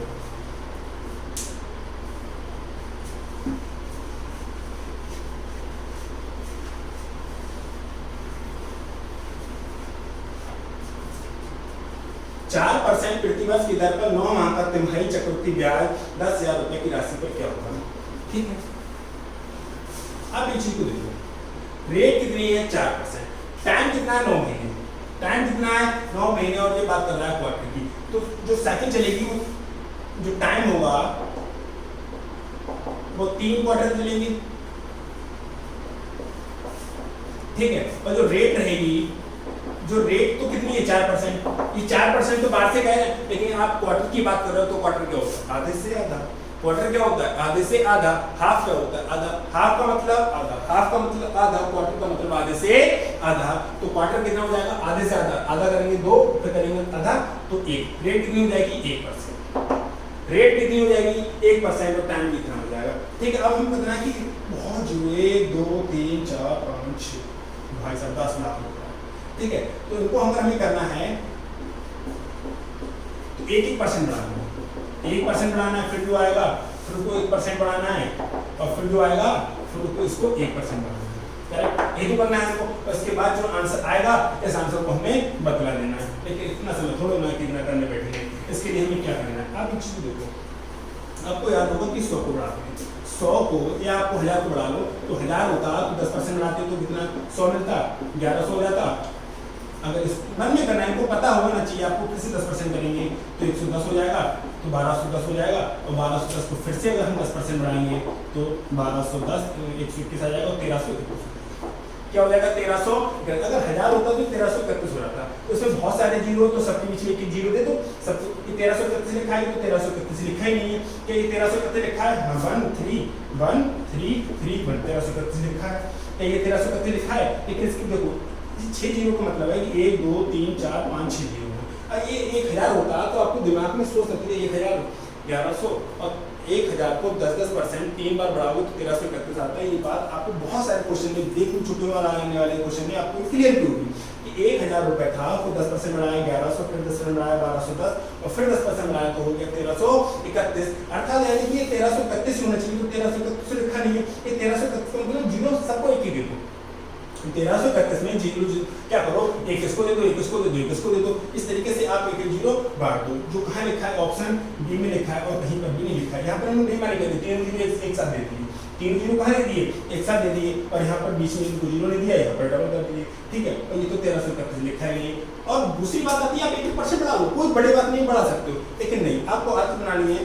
चार % प्रतिवर्ष की दर पर 9 माह का तिमाही चक्रवृद्धि ब्याज 10,000 रुपए की राशि पर क्या होगा? ठीक है, अब ये चीज को देखो, रेट कितनी है? 4%, टाइम कितना है? 9 महीने। टाइम कितना है? 9 महीने, और ये बात कर रहा है क्वार्टर की। तो जो साइकिल चलेगी, वो जो टाइम होगा वो 3 क्वार्टर चलेंगे। ठीक है, और जो रेट रहेगी, जो रेट तो कितनी है? 4%। ये 4% तो वार्षिक है, लेकिन आप क्वार्टर की बात कर रहे हो तो क्वार्टर क्या होता है? आधे से आधा। क्वार्टर क्या होता है? आधे से आधा। हाफ क्या होता है? आधा। हाफ का मतलब आधा, हाफ का मतलब आधा, क्वार्टर का मतलब आधे से आधा। तो क्वार्टर कितना हो जाएगा? आधे से आधा। आधा करेंगे 2, फिर करेंगे आधा तो 1। रेट कितनी हो जाएगी? 1%। रेट कितनी हो जाएगी? 1%, और टाइम कितना हो जाएगा? ठीक है, अब हम बताना कि बहुत जो 1 2 3 4 5 6 भाई साहब 10 लाख रुपए। ठीक है, तो इनको हमें करना है तो 1% बढ़ाना है, 1% बढ़ाना है, फिर जो आएगा फिर उसको 1% बढ़ाना है, और फिर जो आएगा फिर उसको इसको 1% बढ़ाना है। करेक्ट, ये तो करना है हमको। और इसके बाद जो आंसर आएगा इस आंसर को हमें बतला देना है। लेकिन इतना समय थोड़ा ना कितना करने बैठे हैं, इसके लिए हमें क्या करना है? आप एक चीज देखो, आपको याद होगा कि 100 को बढ़ाते हैं, 100 को या आपको 1000 को बढ़ा लो, तो 1000 होता तो 10% बढ़ाते तो कितना? 100 मिलता, 1100 हो जाता। अगर इस मन में करना है, इनको पता होना चाहिए आपको किसी 10% करेंगे तो 110 हो जाएगा, तो 1210 हो जाएगा, और 1210 को फिर से अगर हम 10% बढ़ाएंगे तो 1210 121 आ जाएगा, और 1321 क्या हो जाएगा? 1300। अगर 1000 होता तो 1331 हो जाता। तो इसमें बहुत सारे जीरो, तो सबके बीच में एक जीरो दे दो। सब 1331 लिखा है, तो 1331 लिखा ही नहीं है। क्या ये 1331 लिखा है? 1 3 1 3 3 1 1331 लिखा है। क्या ये 1331 लिखा है? लेकिन इसकी देखो 6 जीरो का मतलब है कि 1 2 3 4 5 6 जीरो है। ये 1000 होता तो आपको दिमाग में सोच सकते थे 1000 1100, और 1000 को 10% 3 बार बढ़ाओगे तो 1331 आता है। ये बात आपको बहुत सारे क्वेश्चन में देख चुके हो, और आने वाले क्वेश्चन में आपको क्लियर भी होगी कि 1000 रुपए था, तो 10% बढ़ाया 1100, फिर 10% बढ़ाया 1210, और फिर 10% बढ़ाया तो हो गया 1331। अर्थात यानी कि ये 1331 होना चाहिए, तो 1331 लिखा नहीं है। ये 1331 का मतलब जीरो सबको एक ही दे दो। 1331 में जीरो क्या करो? एक इसको दे दो, एक इसको दे दो, एक इसको दे दो। इस तरीके से आप एक जीरो बांट दो। जो कहाँ लिखा है? ऑप्शन बी में लिखा है, और कहीं पर भी नहीं लिखा है। यहाँ पर हमने बेईमानी कर दी, 3 जीरो एक साथ दे दिए, 3 जीरो कहाँ दे दिए? एक साथ दे दिए, और यहाँ पर बीच में 2 जीरो ने दिया, यहाँ पर डबल कर दिए। ठीक है, और ये तो 1331 लिखा है नहीं। और दूसरी बात आती है, आप 1% बढ़ा लो, कोई बड़ी बात नहीं, बढ़ा सकते हो, लेकिन नहीं, आपको अर्थ बनानी है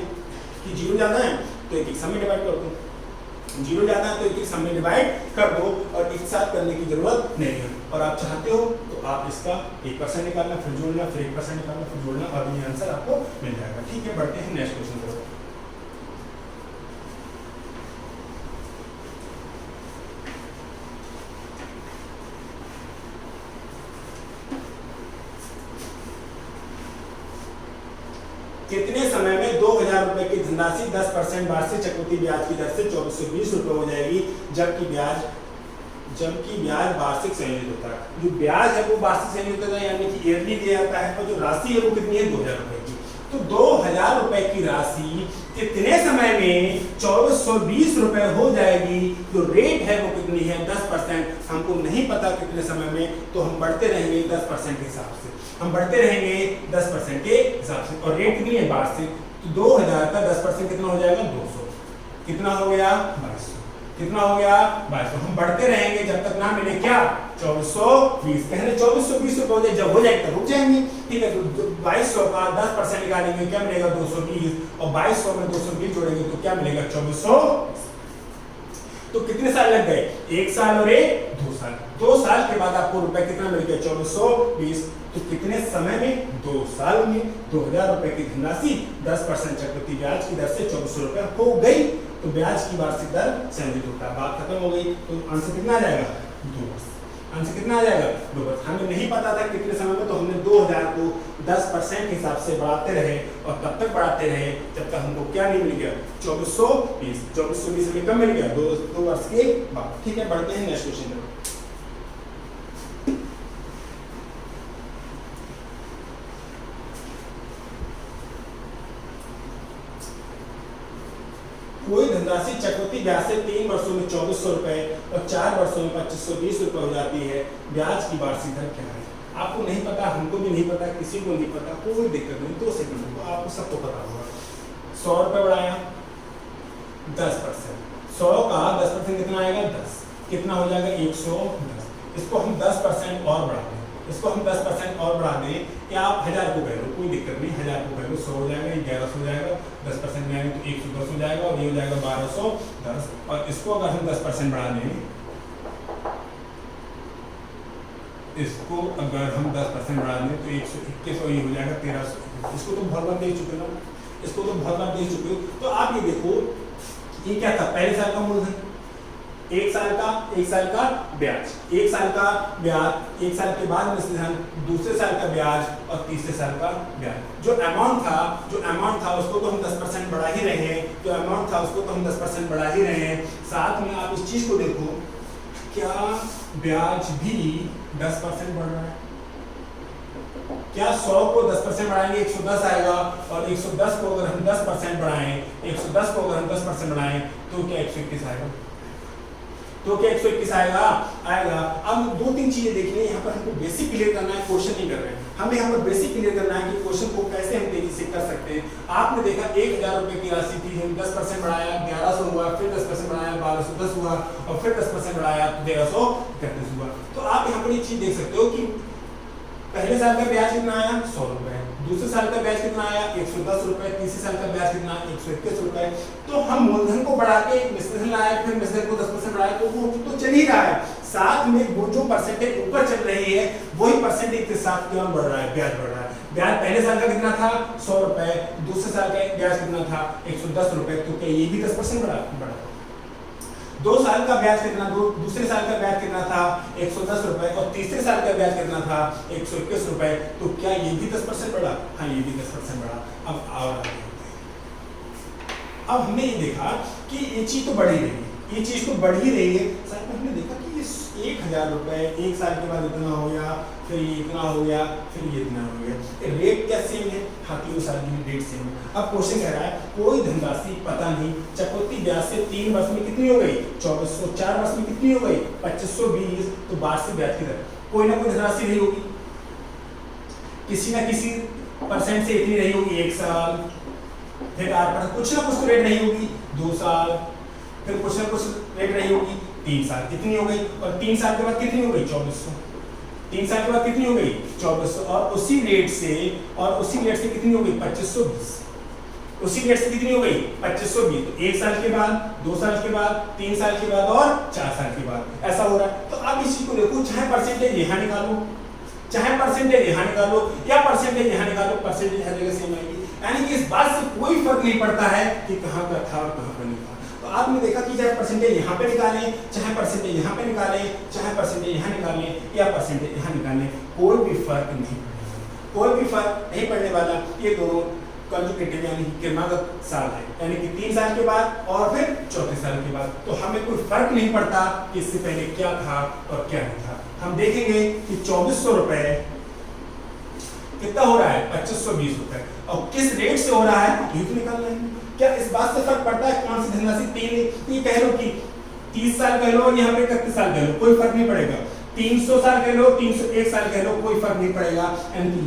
कि जीरो ज्यादा है तो एक सम में डिवाइड कर दो, जीरो ज्यादा है तो एक सम में डिवाइड कर दो, और एक साथ करने की जरूरत नहीं है। और आप चाहते हो तो आप इसका 1% निकालना, फिर जोड़ना, फिर 1% निकालना, फिर जोड़ना, और ये आंसर आपको मिल जाएगा। ठीक है, बढ़ते हैं नेक्स्ट क्वेश्चन पर। कितने समय में 2000 रुपए की धनराशि 10% वार्षिक चक्रवृद्धि ब्याज की दर से 2420 रुपए हो जाएगी, जबकि ब्याज वार्षिक संयोजित होता है। जो ब्याज है वो वार्षिक संयोजित होता है, यानी कि ईयरली दिया जाता है, और जो राशि है वो कितनी है? 2000 रुपए की। तो 2000 रुपए की राशि कितने समय में 2420 रुपए हो जाएगी? जो रेट है वो कितनी है? 10%। हमको नहीं पता कितने समय में, तो हम बढ़ते रहेंगे 10% के हिसाब से, हम बढ़ते रहेंगे 10% के हिसाब से। और रेट कितनी है? वार्षिक। तो 2000 का 10% कितना हो जाएगा? 200। कितना हो गया? 2200। कितना हो गया? 2200। हम बढ़ते रहेंगे जब तक ना मिले क्या? 2420। कहने 2420 रुपए हो जाए, जब हो जाए तब रुक जाएंगे। ठीक है, तो 2200 का 10% निकालेंगे, क्या मिलेगा? 220, और 2200 में 220 जोड़ेंगे तो क्या मिलेगा? 2400। तो कितने साल लग गए? 1 साल और 2 साल। 2 साल के बाद आपको रुपए कितना मिल गया 2420। तो कितने समय में 2 साल में 2000 रुपए की धनराशि 10% चक्रवृद्धि ब्याज की दर से 2400 रुपए हो गई। तो ब्याज की वार्षिक दर संयोजित होता है, बात खत्म हो गई। तो आंसर कितना आ जाएगा 2 वर्ष। आंसर कितना आ जाएगा 2 वर्ष। हमें नहीं पता था कितने समय में, तो हमने 2000 को 10% के हिसाब से बढ़ाते रहे और तब तक बढ़ाते रहे जब तक हमको क्या नहीं मिल गया 2420। 2420 में कब मिल गया 2 वर्ष के बाद। ठीक है, बढ़ते हैं नेक्स्ट क्वेश्चन में। कोई धनराशि चक्रवृद्धि ब्याज से 3 वर्षों में 2400 रुपए और 4 वर्षों में 2520 रुपए हो जाती है। ब्याज की वार्षिक दर क्या है? आपको नहीं पता, हमको भी नहीं पता, किसी को नहीं पता, कोई दिक्कत नहीं। 2 सेकंड को आपको सबको पता होगा। 100 रुपए बढ़ाया 10%, 100 का 10% कितना आएगा 10, कितना हो जाएगा 110। इसको हम 10% और बढ़ा दें, इसको हम 10% और बढ़ा दें, या आप 1000 को कह लो, कोई दिक्कत नहीं, 1000 को कह लो, 100 हो जाएगा, 1100 हो जाएगा, 10% में आएंगे तो 110 हो जाएगा और ये हो जाएगा 1210। और इसको अगर हम 10% बढ़ा दें, इसको अगर हम 10% बढ़ा दें तो 121 और ये हो जाएगा 1300। इसको तो बहुत बार दे चुके हो, इसको तो बहुत बार दे चुके हो। तो आप ये देखो, ये क्या था, पहले साल का मूलधन, 1 साल का ब्याज, 1 साल का ब्याज, 1 साल के बाद मूलधन, दूसरे साल का ब्याज और तीसरे साल का ब्याज। जो अमाउंट था उसको तो हम 10% बढ़ा ही रहे हैं, जो अमाउंट था उसको तो हम 10% बढ़ा ही रहे हैं। साथ में आप इस चीज को देखो, क्या ब्याज भी 10% बढ़ रहा है? क्या 100 को 10% बढ़ाएंगे 110 आएगा, और 110 को अगर हम 10% बढ़ाएं, 110 को अगर हम 10% बढ़ाएं तो क्या 121 आएगा? तो क्या 121 आएगा? अब 2-3 चीजें देखनी है यहाँ पर, हमको बेसिक क्लियर करना है, क्वेश्चन नहीं कर रहे हैं। हमें यहाँ पर बेसिक क्लियर करना है कि क्वेश्चन को कैसे हम तेजी से कर सकते हैं। आपने देखा 1000 रुपए की राशि थी, हम 10% बढ़ाया 1100 हुआ, फिर 10% बढ़ाया 1210 हुआ, और फिर 10% बढ़ाया 1331 हुआ। तो आप यहाँ पर ये चीज देख सकते हो कि पहले साल का ब्याज कितना आया 100 रुपए, दूसरे साल का ब्याज कितना आया 110 रुपए, तीसरे साल का ब्याज कितना 121 रुपए। तो हम मूलधन को बढ़ा के मिश्रण लाए, फिर मिश्रण को 10% बढ़ाया, तो वो तो चल ही रहा है। साथ में वो जो परसेंटेज ऊपर चल रही है वही परसेंटेज के साथ क्या बढ़ रहा है, ब्याज बढ़ रहा है। ब्याज पहले साल का कितना था 100 रुपए, दूसरे साल का ब्याज कितना था 110 रुपए, तो क्या ये भी 10% बढ़ा? 2 साल का ब्याज कितना, दूसरे साल का ब्याज कितना था 110 रुपए, और तीसरे साल का ब्याज कितना था 121 रुपए, तो क्या ये भी 10% बढ़ा? हाँ, ये भी 10% बढ़ा। अब हमने ये देखा कि ये चीज तो बढ़ ही रही है, ये चीज तो बढ़ ही रही है। साथ में हमने देखा कि ये 1000 रुपए 1 साल के बाद इतना हो गया, फिर ये इतना हो गया, फिर ये इतना हो गया। रेट क्या सेम है? हाँ, 3 साल की रेट सेम है। अब क्वेश्चन कह रहा है कोई धनराशि पता नहीं चक्रवृद्धि ब्याज से 3 वर्ष में कितनी हो गई 2400, 4 वर्ष में कितनी हो गई 2520। तो वार्षिक ब्याज की दर कोई ना कोई धनराशि रही होगी, किसी ना किसी परसेंट से इतनी रही होगी 1 साल, फिर कुछ ना कुछ रेट रही होगी 2 साल, फिर कुछ ना कुछ रेट रही होगी 3 साल, कितनी हो गई, और 3 साल के बाद कितनी हो गई 2400। 3 साल के बाद कितनी हो गई 2400, और उसी रेट से कितनी हो गई 2520। उसी रेट से कितनी हो गई 2520। तो 1 साल के बाद, 2 साल के बाद, 3 साल के बाद और 4 साल के बाद ऐसा हो रहा है। तो अब इसी को देखो, चाहे परसेंटेज यहाँ निकालो, चाहे परसेंटेज यहाँ निकालो, या परसेंटेज यहाँ निकालो, परसेंटेज हर जगह सेम आएगी। यानी कि इस बात से कोई फर्क नहीं पड़ता है कि कहाँ का था और कहाँ का नहीं था। तो आपने देखा कि चाहे परसेंटेज यहाँ पे निकालें, चाहे परसेंटेज यहाँ पे निकालें, चाहे परसेंटेज यहाँ निकालें या परसेंटेज यहाँ निकालें, कोई भी फर्क नहीं पड़ेगा, कोई भी फर्क नहीं पड़ने वाला। ये दोनों कंजुगेटिव यानी क्रमागत साल है, यानी कि 3 साल के बाद और फिर चौथे साल के बाद। तो हमें कोई फर्क नहीं पड़ता कि इससे पहले क्या था और क्या नहीं था। हम देखेंगे कि 2400 रुपए कितना हो रहा है 2520 रुपए, और किस रेट से हो रहा है ये तो निकालना है। क्या इस बात से फर्क पड़ता है कौन सी धनराशि 3 ये कह लो कि 30 साल कह लो और यहाँ पे 31 साल कह लो, कोई फर्क नहीं पड़ेगा। 300 साल कह लो, 301 साल कह लो, कोई फर्क नहीं पड़ेगा।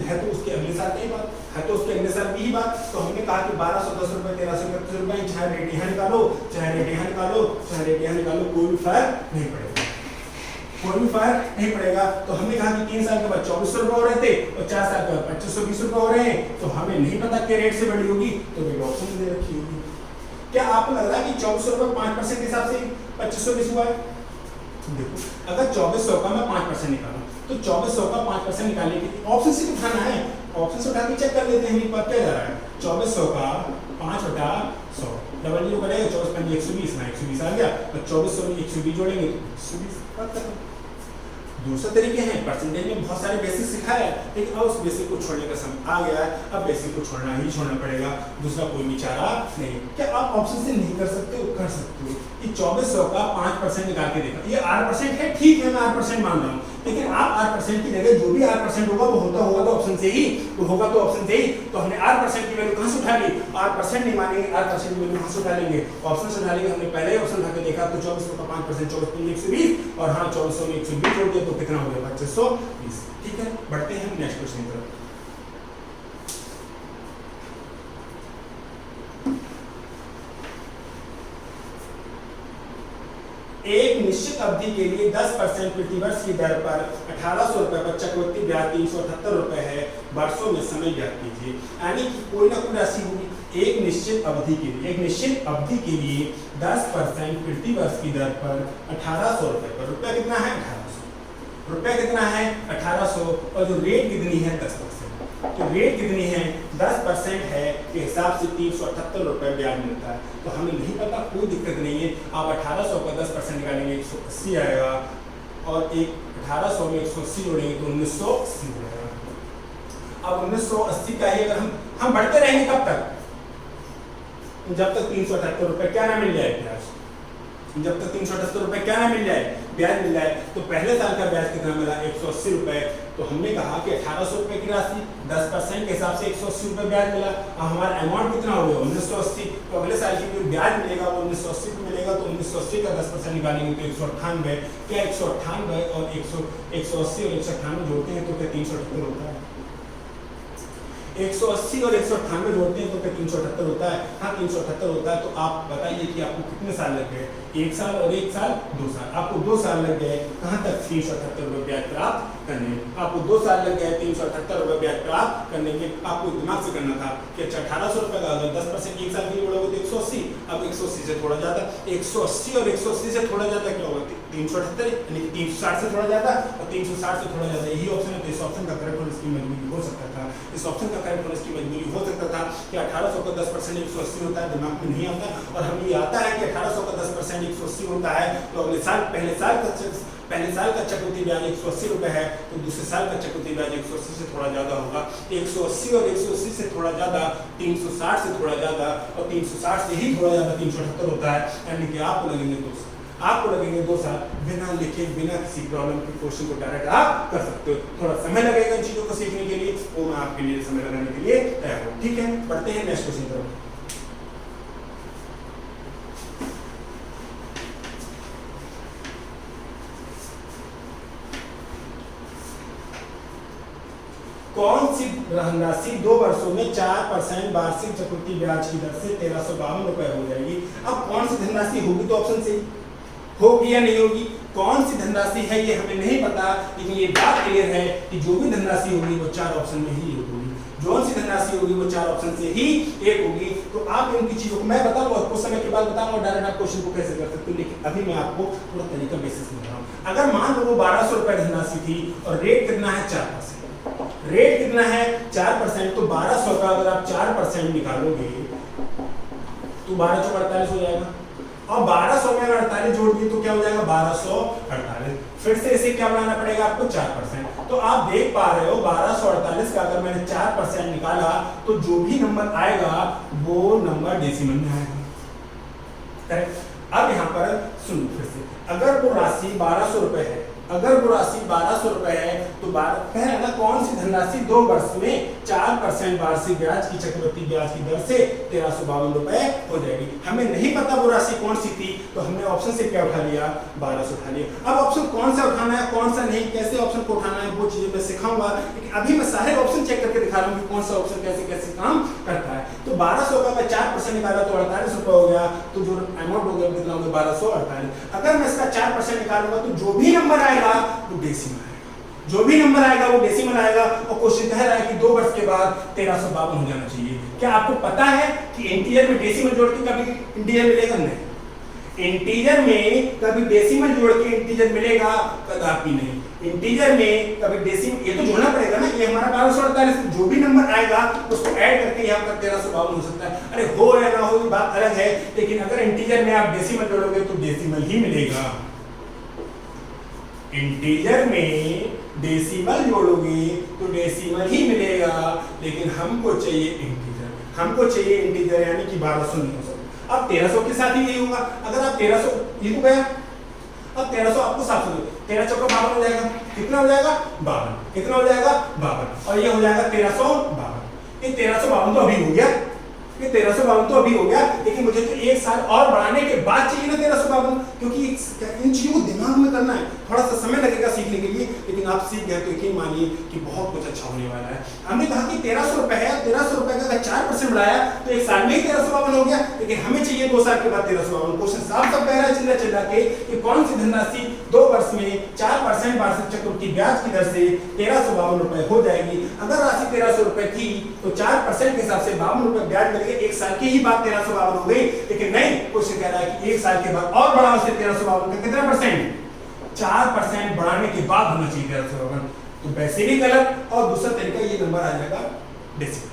है तो उसके अगले साल की बात, है तो उसके अगले साल की ही बात। तो हमने कहा कि 1210 रुपए 1331 रुपए, चाहे रेट यहाँ निकालो, चाहे रेट यहाँ निकालो, चाहे रेट यहाँ निकालो, कोई भी फर्क नहीं पड़ेगा, कोई भी फर्क नहीं पड़ेगा। तो हमने कहा कि 3 साल के बाद 2400 रुपए हो रहे थे और 4 साल के बाद 2520 रुपए हो रहे हैं। तो हमें नहीं पता क्या रेट से बढ़ी होगी, तो रेट ऑप्शन दे रखी होगी। क्या आपको लग रहा है कि 2400 रुपए 5% के हिसाब से 2520 हुआ है? देखो अगर 2400 का मैं 5% निकालूं तो 2400 का 5% निकालने के लिए ऑप्शन से उठाना है, ऑप्शन से उठा के चेक कर लेते हैं क्या जा रहा है। 2400 का 5/100 डबल जीरो करेगा 24 5 120 ना 120 आ गया, तो 2400 में 120 जोड़ेंगे तो 120। दूसरा तरीके हैं, परसेंटेज में बहुत सारे बेसिक सिखाया है, लेकिन अब उस बेसिक को छोड़ने का समय आ गया है, अब बेसिक को छोड़ना पड़ेगा, दूसरा कोई भी चारा नहीं। क्या आप ऑप्शन से नहीं कर सकते हो? कर सकते हो। ये 2400 का 5% निकाल के देखा, ये 8% है, ठीक है मैं 8% मान रहा हूँ, लेकिन आप 8% की जगह जो भी 8% होगा वो होगा तो ऑप्शन से ही, वो होगा तो ऑप्शन से ही। तो हमने 8% की वैल्यू कहाँ से उठा ली? 8% नहीं मानेंगे, 8% की वैल्यू कहाँ से उठा लेंगे? ऑप्शन से उठा लेंगे। हमने पहले ही ऑप्शन उठा के देखा, तो 2400 का 5% 24 120 और हाँ 2400 में 120 जोड़ दिया तो कितना हो गया? 2520। ठीक है, बढ़ते हैं नेक्स्ट क्वेश्चन की तरफ। एक निश्चित अवधि के लिए 10% प्रतिवर्ष की दर पर 1800 रुपए पर चक्रवृद्धि ब्याज 378 रुपए है, वर्षों में समय ज्ञात कीजिए। यानी कि कोई ना कोई राशि होगी एक निश्चित अवधि के लिए, एक निश्चित अवधि के लिए 10% प्रतिवर्ष की दर पर 1800 रुपए पर, रुपया कितना है? 1800 रुपया कितना है? 1800, और जो रेट कितनी है? 10%। तो रेट कितनी है? 10% है, के हिसाब से 378 रुपए ब्याज मिलता है। तो हमें नहीं पता, कोई दिक्कत नहीं है, आप 1800 का 10% निकालेंगे 180 आएगा, और एक 1800 में 180 जोड़ेंगे तो 1980 हो जाएगा। अब 1980 का ही अगर हम बढ़ते रहेंगे कब तक? जब तक 378 रुपए क्या ना मिल जाए ब्याज, जब तक 378 रुपए क्या ना मिल जाए ब्याज मिल जाए। तो पहले साल का ब्याज कितना मिला? 180 रुपए। तो हमने कहा कि 1800 रुपए की राशि 10% के हिसाब से 180 रुपए ब्याज मिला। अब हमारा अमाउंट कितना हो गया? 1980। तो अगले साल की जो ब्याज मिलेगा वो 1980 पे मिलेगा, तो 1980 का 10% निकालेंगे तो 198। क्या 198 और 180 और 198 जोड़ते हैं तो क्या 378 होता है? 180 और 198 जोड़ते हैं तो क्या 378 होता है? हाँ 378 होता है। तो आप बताइए कि आपको कितने साल लग गए? 1 साल और 1 साल 2 साल, आपको 2 साल लग गए कहाँ तक? 378 रुपए ब्याज प्राप्त करने में। आपको 2 साल लग गए 378 रुपए ब्याज प्राप्त करने में। आपको दिमाग से करना था कि अच्छा 1800 रुपए का अगर 10% 1 साल के लिए बढ़ोगे तो 180, अब 180 से थोड़ा ज्यादा, 180 और 180 से थोड़ा ज्यादा क्या होगा? 378, यानी 360 से थोड़ा ज्यादा और 360 से थोड़ा ज्यादा, यही ऑप्शन है। तो इस ऑप्शन का करेक्ट होने की मजबूरी हो सकता था, इस ऑप्शन का करेक्ट होने की मजबूरी हो सकता था कि 1800 का 10% 180 होता है, दिमाग में नहीं आता, और हमें ये आता है कि 1800 का 10% 180 होता है। तो अगले साल पहले साल का चक्रवृद्धि ब्याज 180 रुपए है, तो दूसरे साल का चक्रवृद्धि ब्याज 180 से थोड़ा ज्यादा होगा। 180 और 180 से थोड़ा ज्यादा 360 से थोड़ा ज्यादा, और 360 से ही थोड़ा ज्यादा 378 होता है, यानी कि आपको लगेंगे 2 साल। आपको लगेंगे 2 साल, बिना लिखे बिना किसी प्रॉब्लम के क्वेश्चन को डायरेक्ट आप कर सकते हो। थोड़ा समय लगेगा इन चीजों को सीखने के लिए, वो मैं आपके लिए समय लगाने के लिए तैयार हूँ। ठीक है, पढ़ते हैं नेक्स्ट क्वेश्चन तरफ। कौन सी धनराशि 2 वर्षों में 4% वार्षिक चक्रवृद्धि ब्याज की दर से 1352 रुपए हो जाएगी? अब कौन सी धनराशि होगी? तो ऑप्शन से होगी या नहीं होगी? कौन सी धनराशि है ये हमें नहीं पता, लेकिन ये बात क्लियर है कि जो भी धनराशि होगी वो 4 ऑप्शन में ही होगी। जो सी धनराशि होगी वो 4 ऑप्शन से ही एक होगी। तो आप इनकी चीजों को मैं बताऊंगा, कुछ समय के बाद बताऊंगा डायरेक्ट आप क्वेश्चन को कैसे कर सकते हो, लेकिन अभी मैं आपको थोड़ा तरीका बेसिस में बता रहा हूँ। अगर मान लो वो 1200 रुपए धनराशि थी और रेट कितना है? 4%। रेट कितना है? 4%। तो 1200 का अगर आप 4% निकालोगे तो 12 चौक 48 हो जाएगा, और 1200 में 48 जोड़ दिए तो क्या हो जाएगा? 1248। फिर से इसे क्या बनाना पड़ेगा आपको? 4%। तो आप देख पा रहे हो 1248 का अगर मैंने 4% निकाला तो जो भी नंबर आएगा वो नंबर डेसिमल में आएगा। करेक्ट। अब यहाँ पर सुनो फिर से, अगर वो राशि 1200 रुपए है, अगर वो राशि 1200 रुपए है तो पहला कौन सी धनराशि 2 वर्ष में 4% वार्षिक ब्याज की चक्रवृद्धि ब्याज की दर से 1352 रुपए हो जाएगी। हमें नहीं पता वो राशि कौन सी थी, तो हमने ऑप्शन से क्या उठा लिया? 1200 उठा लिया। अब ऑप्शन कौन सा उठाना है, कौन सा नहीं, कैसे ऑप्शन को उठाना है, वो चीजें मैं सिखाऊंगा, लेकिन अभी मैं सारे ऑप्शन चेक करके दिखा रहा हूँ कि कौन सा ऑप्शन कैसे कैसे काम करता है। तो 1200 का मैं 4% निकाला तो 48 रुपए हो गया, तो जो अमाउंट हो गया कितना हो गया? 1248। अगर मैं इसका 4% निकालूंगा तो जो भी नंबर आएगा वो डेसिमल आएगा, जो भी नंबर आएगा वो डेसिमल आएगा। और क्वेश्चन कह रहा है कि 2 वर्ष के बाद 1352 हो जाना चाहिए। क्या आपको पता है कि इंटीजर में डेसिमल जोड़ के कभी इंटीजर मिलेगा? नहीं। इंटीजर में कभी डेसिमल जोड़ के इंटीजर मिलेगा? कदापि नहीं। इंटीजर में कभी डेसिमल, ये तो जोड़ना पड़ेगा ना, ये हमारा 1248, जो भी नंबर आएगा उसको ऐड करके यहाँ पर 1352 हो सकता है। अरे हो या ना हो ये बात अलग है, लेकिन अगर इंटीजर में आप डेसिमल जोड़ोगे तो डेसिमल ही मिलेगा। इंटीजर में डेसिमल जोड़ोगे तो डेसिमल ही मिलेगा, लेकिन हमको चाहिए इंटीजर, हमको चाहिए इंटीजर, यानी कि 1200 नहीं हो सकता। अब 1300 के साथ ही यही होगा। अगर आप 1300 ये तो गया, अब 1300 आपको 700, 13 चौका 52 हो जाएगा। कितना हो जाएगा? 52। कितना हो जाएगा? 52। और ये हो जाएगा 1352। ये 1352 तो अभी हो गया, ये 1352 तो अभी हो गया, लेकिन मुझे तो एक साल और बढ़ाने के बाद चाहिए ना 1352, क्योंकि इन चीजों को दिमाग में करना है, थोड़ा सा समय लगेगा सीखने के लिए, लेकिन आप सीख गए तो यकीन मानिए कि बहुत कुछ अच्छा होने वाला है। हमने कहा कि 1300 रुपए है, 1300 रुपए का अगर 4% बढ़ाया तो एक साल में ही 1352 हो गया, लेकिन हमें चाहिए 2 साल के बाद 1352। क्वेश्चन साफ सब कह रहा है चिल्ला के कि कौन सी धनराशि 2 वर्ष में 4% वार्षिक चक्रवृद्धि ब्याज की दर से 1352 रुपए हो जाएगी। अगर राशि 1300 रुपए थी तो 4% के हिसाब से 52 रुपए ब्याज मिलेगा। एक साल की ही बात 1352 हो गई, लेकिन नहीं, क्वेश्चन कह रहा है कि एक साल के बाद और बढ़ाओ से 1352 का कितना परसेंट? 4% बढ़ाने के बाद होना चाहिए 1352। तो वैसे भी गलत, और दूसरा तरीका ये नंबर आ जाएगा डेसिमल।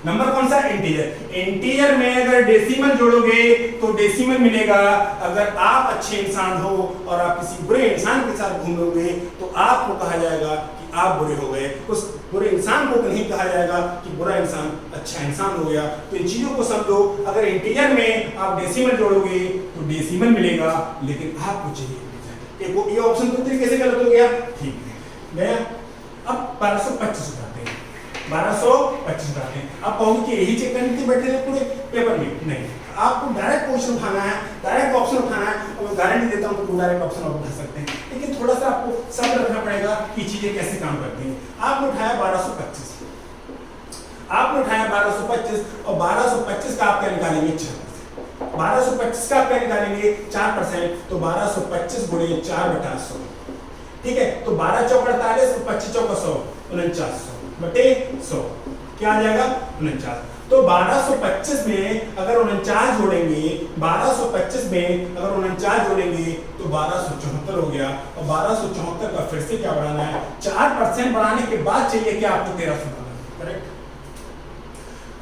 नंबर कौन सा? इंटीजर। इंटीजर में अगर डेसिमल जोड़ोगे तो डेसिमल मिलेगा। अगर आप अच्छे इंसान हो और आप किसी बुरे इंसान के साथ घूमोगे तो आपको कहा जाएगा कि आप बुरे हो गए। उस बुरे इंसान को नहीं कहा जाएगा कि बुरा इंसान अच्छा इंसान हो गया। तो इन चीजों को समझो। अगर इंटीजर में आप डेसिमल जोड़ोगे तो डेसिमल मिलेगा, लेकिन आपको चाहिए इंटीजर। ये ऑप्शन तो तरीके से गलत हो गया, ठीक है गया। अब 1225 उठाते हैं, 1225 उठाते हैं। आप कहोगे कि यही चेक करने के बैठे हैं पूरे पेपर में? नहीं, आपको डायरेक्ट क्वेश्चन उठाना है, डायरेक्ट ऑप्शन उठाना है, और मैं गारंटी देता हूं कि डायरेक्ट ऑप्शन आप उठा सकते हैं, लेकिन थोड़ा सा आपको समझ रखना पड़ेगा कि चीजें कैसे काम करती हैं। आपने उठाया 1225, आपने उठाया 1225, और 1225 का आप क्या निकालेंगे? 4%। 1225 का आप क्या निकालेंगे? 4%। तो 1225 गुणे 4/100, ठीक है। तो 12 चौक 48, 25 चौक 100, 4900 बटे 100, क्या आ जाएगा? 49। तो 1225 में अगर 49 जोड़ेंगे, 1225 में अगर 49 जोड़ेंगे तो 1274 हो गया। और 1274 का फिर से क्या बढ़ाना है? 4% बढ़ाने के बाद चाहिए क्या आपको? 1352। करेक्ट।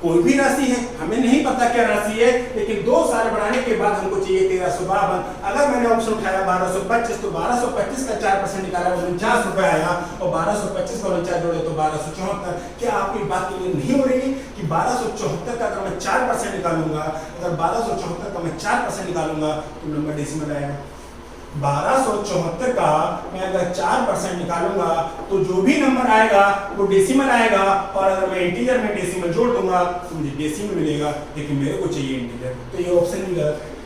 कोई भी राशि है, हमें नहीं पता क्या राशि है, लेकिन 2 साल बढ़ाने के बाद हमको चाहिए 1352। अगर मैंने ऑप्शन उठाया 1225, तो 1225 का 4% निकाला 49 रुपए आया, और 1225 का 49 जोड़े तो 1274। क्या आपकी बात क्लियर नहीं हो रही कि 1274 का अगर मैं 4% निकालूंगा, अगर 1274 का मैं 4% निकालूंगा तो नंबर डेसिमल आएगा। 1274 का मैं अगर 4% निकालूंगा तो जो भी नंबर आएगा वो डेसिमल आएगा, और अगर मैं इंटीजर में डेसिमल जोड़ दूंगा तो मुझे डेसिमल मिलेगा, लेकिन मेरे को चाहिए इंटीजर। तो ये ऑप्शन भी गलत है,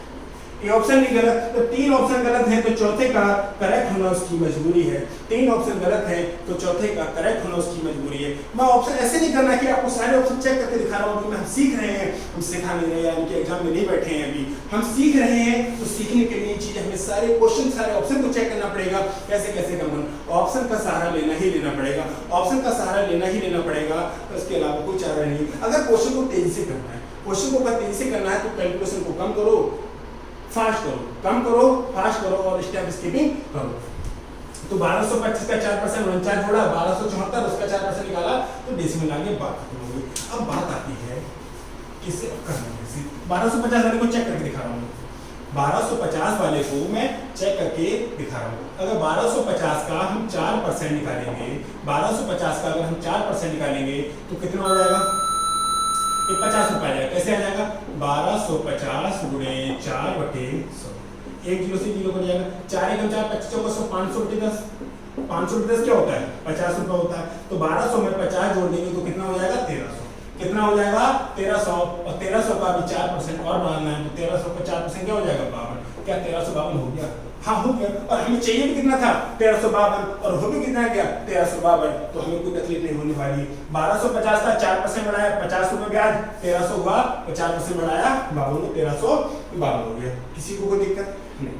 ये ऑप्शन भी गलत। तो 3 ऑप्शन गलत है, तो चौथे का करेक्ट होना उसकी मजबूरी है। 3 ऑप्शन गलत है तो चौथे का करेक्ट होना उसकी मजबूरी है। मैं ऑप्शन ऐसे नहीं करना कि आपको सारे ऑप्शन चेक करके दिखा रहा हूँ कि हम सीख रहे हैं, हम सिखा नहीं रहे, यानी कि एग्जाम में नहीं बैठे हैं अभी, हम सीख रहे हैं। तो सीखने के लिए चीज हमें सारे क्वेश्चन, सारे ऑप्शन को चेक करना पड़ेगा, कैसे कैसे करना। ऑप्शन का सहारा लेना ही लेना पड़ेगा, ऑप्शन का सहारा लेना ही लेना पड़ेगा, तो इसके अलावा कोई चारा नहीं। अगर क्वेश्चन को तेजी से करना है, क्वेश्चन को अगर तेजी से करना है तो कैलकुलेशन को कम करो, फास्ट करो, कम करो, फास्ट करो, और स्टेप स्किपिंग करो। तो 1225 का 4% 49 जोड़ा, 1274 उसका 4% निकाला, तो डेसिमल आगे बात खत्म हो गई। अब बात आती है किसे करना कैसे। 1250 वाले को चेक करके दिखा रहा हूँ, 1250 वाले को मैं चेक करके दिखा रहा हूँ। अगर 1250 का हम 4% निकालेंगे, 1250 का अगर हम 4% निकालेंगे तो कितना हो जाएगा? ये 50 रुपए आ जाएगा। कैसे आ जाएगा? 1250 गुणे 4/100, 1 जीरो से 0 कट जाएगा। 4 एकम 4, 25 चौका 100, 500 बटे 10, 500 बटे 10 क्या होता है? 50 रुपए होता है। तो 1200 में 50 जोड़ देंगे तो कितना हो जाएगा? 1300। कितना हो जाएगा? 1300। और 1300 का भी 4% और बढ़ाना है, तो 1300 का 4% क्या हो जाएगा? 52। क्या 1352 हो गया? हाँ हो गया। और हमें चाहिए भी कितना था? 1352, और हो भी कितना गया? 1352। तो हमें कोई तकलीफ नहीं होने वाली। 1250 का 4% बढ़ाया, 50 रुपए ब्याज, 1300 हुआ, 4% बढ़ाया 52, 1352 हो गया। किसी को कोई दिक्कत नहीं।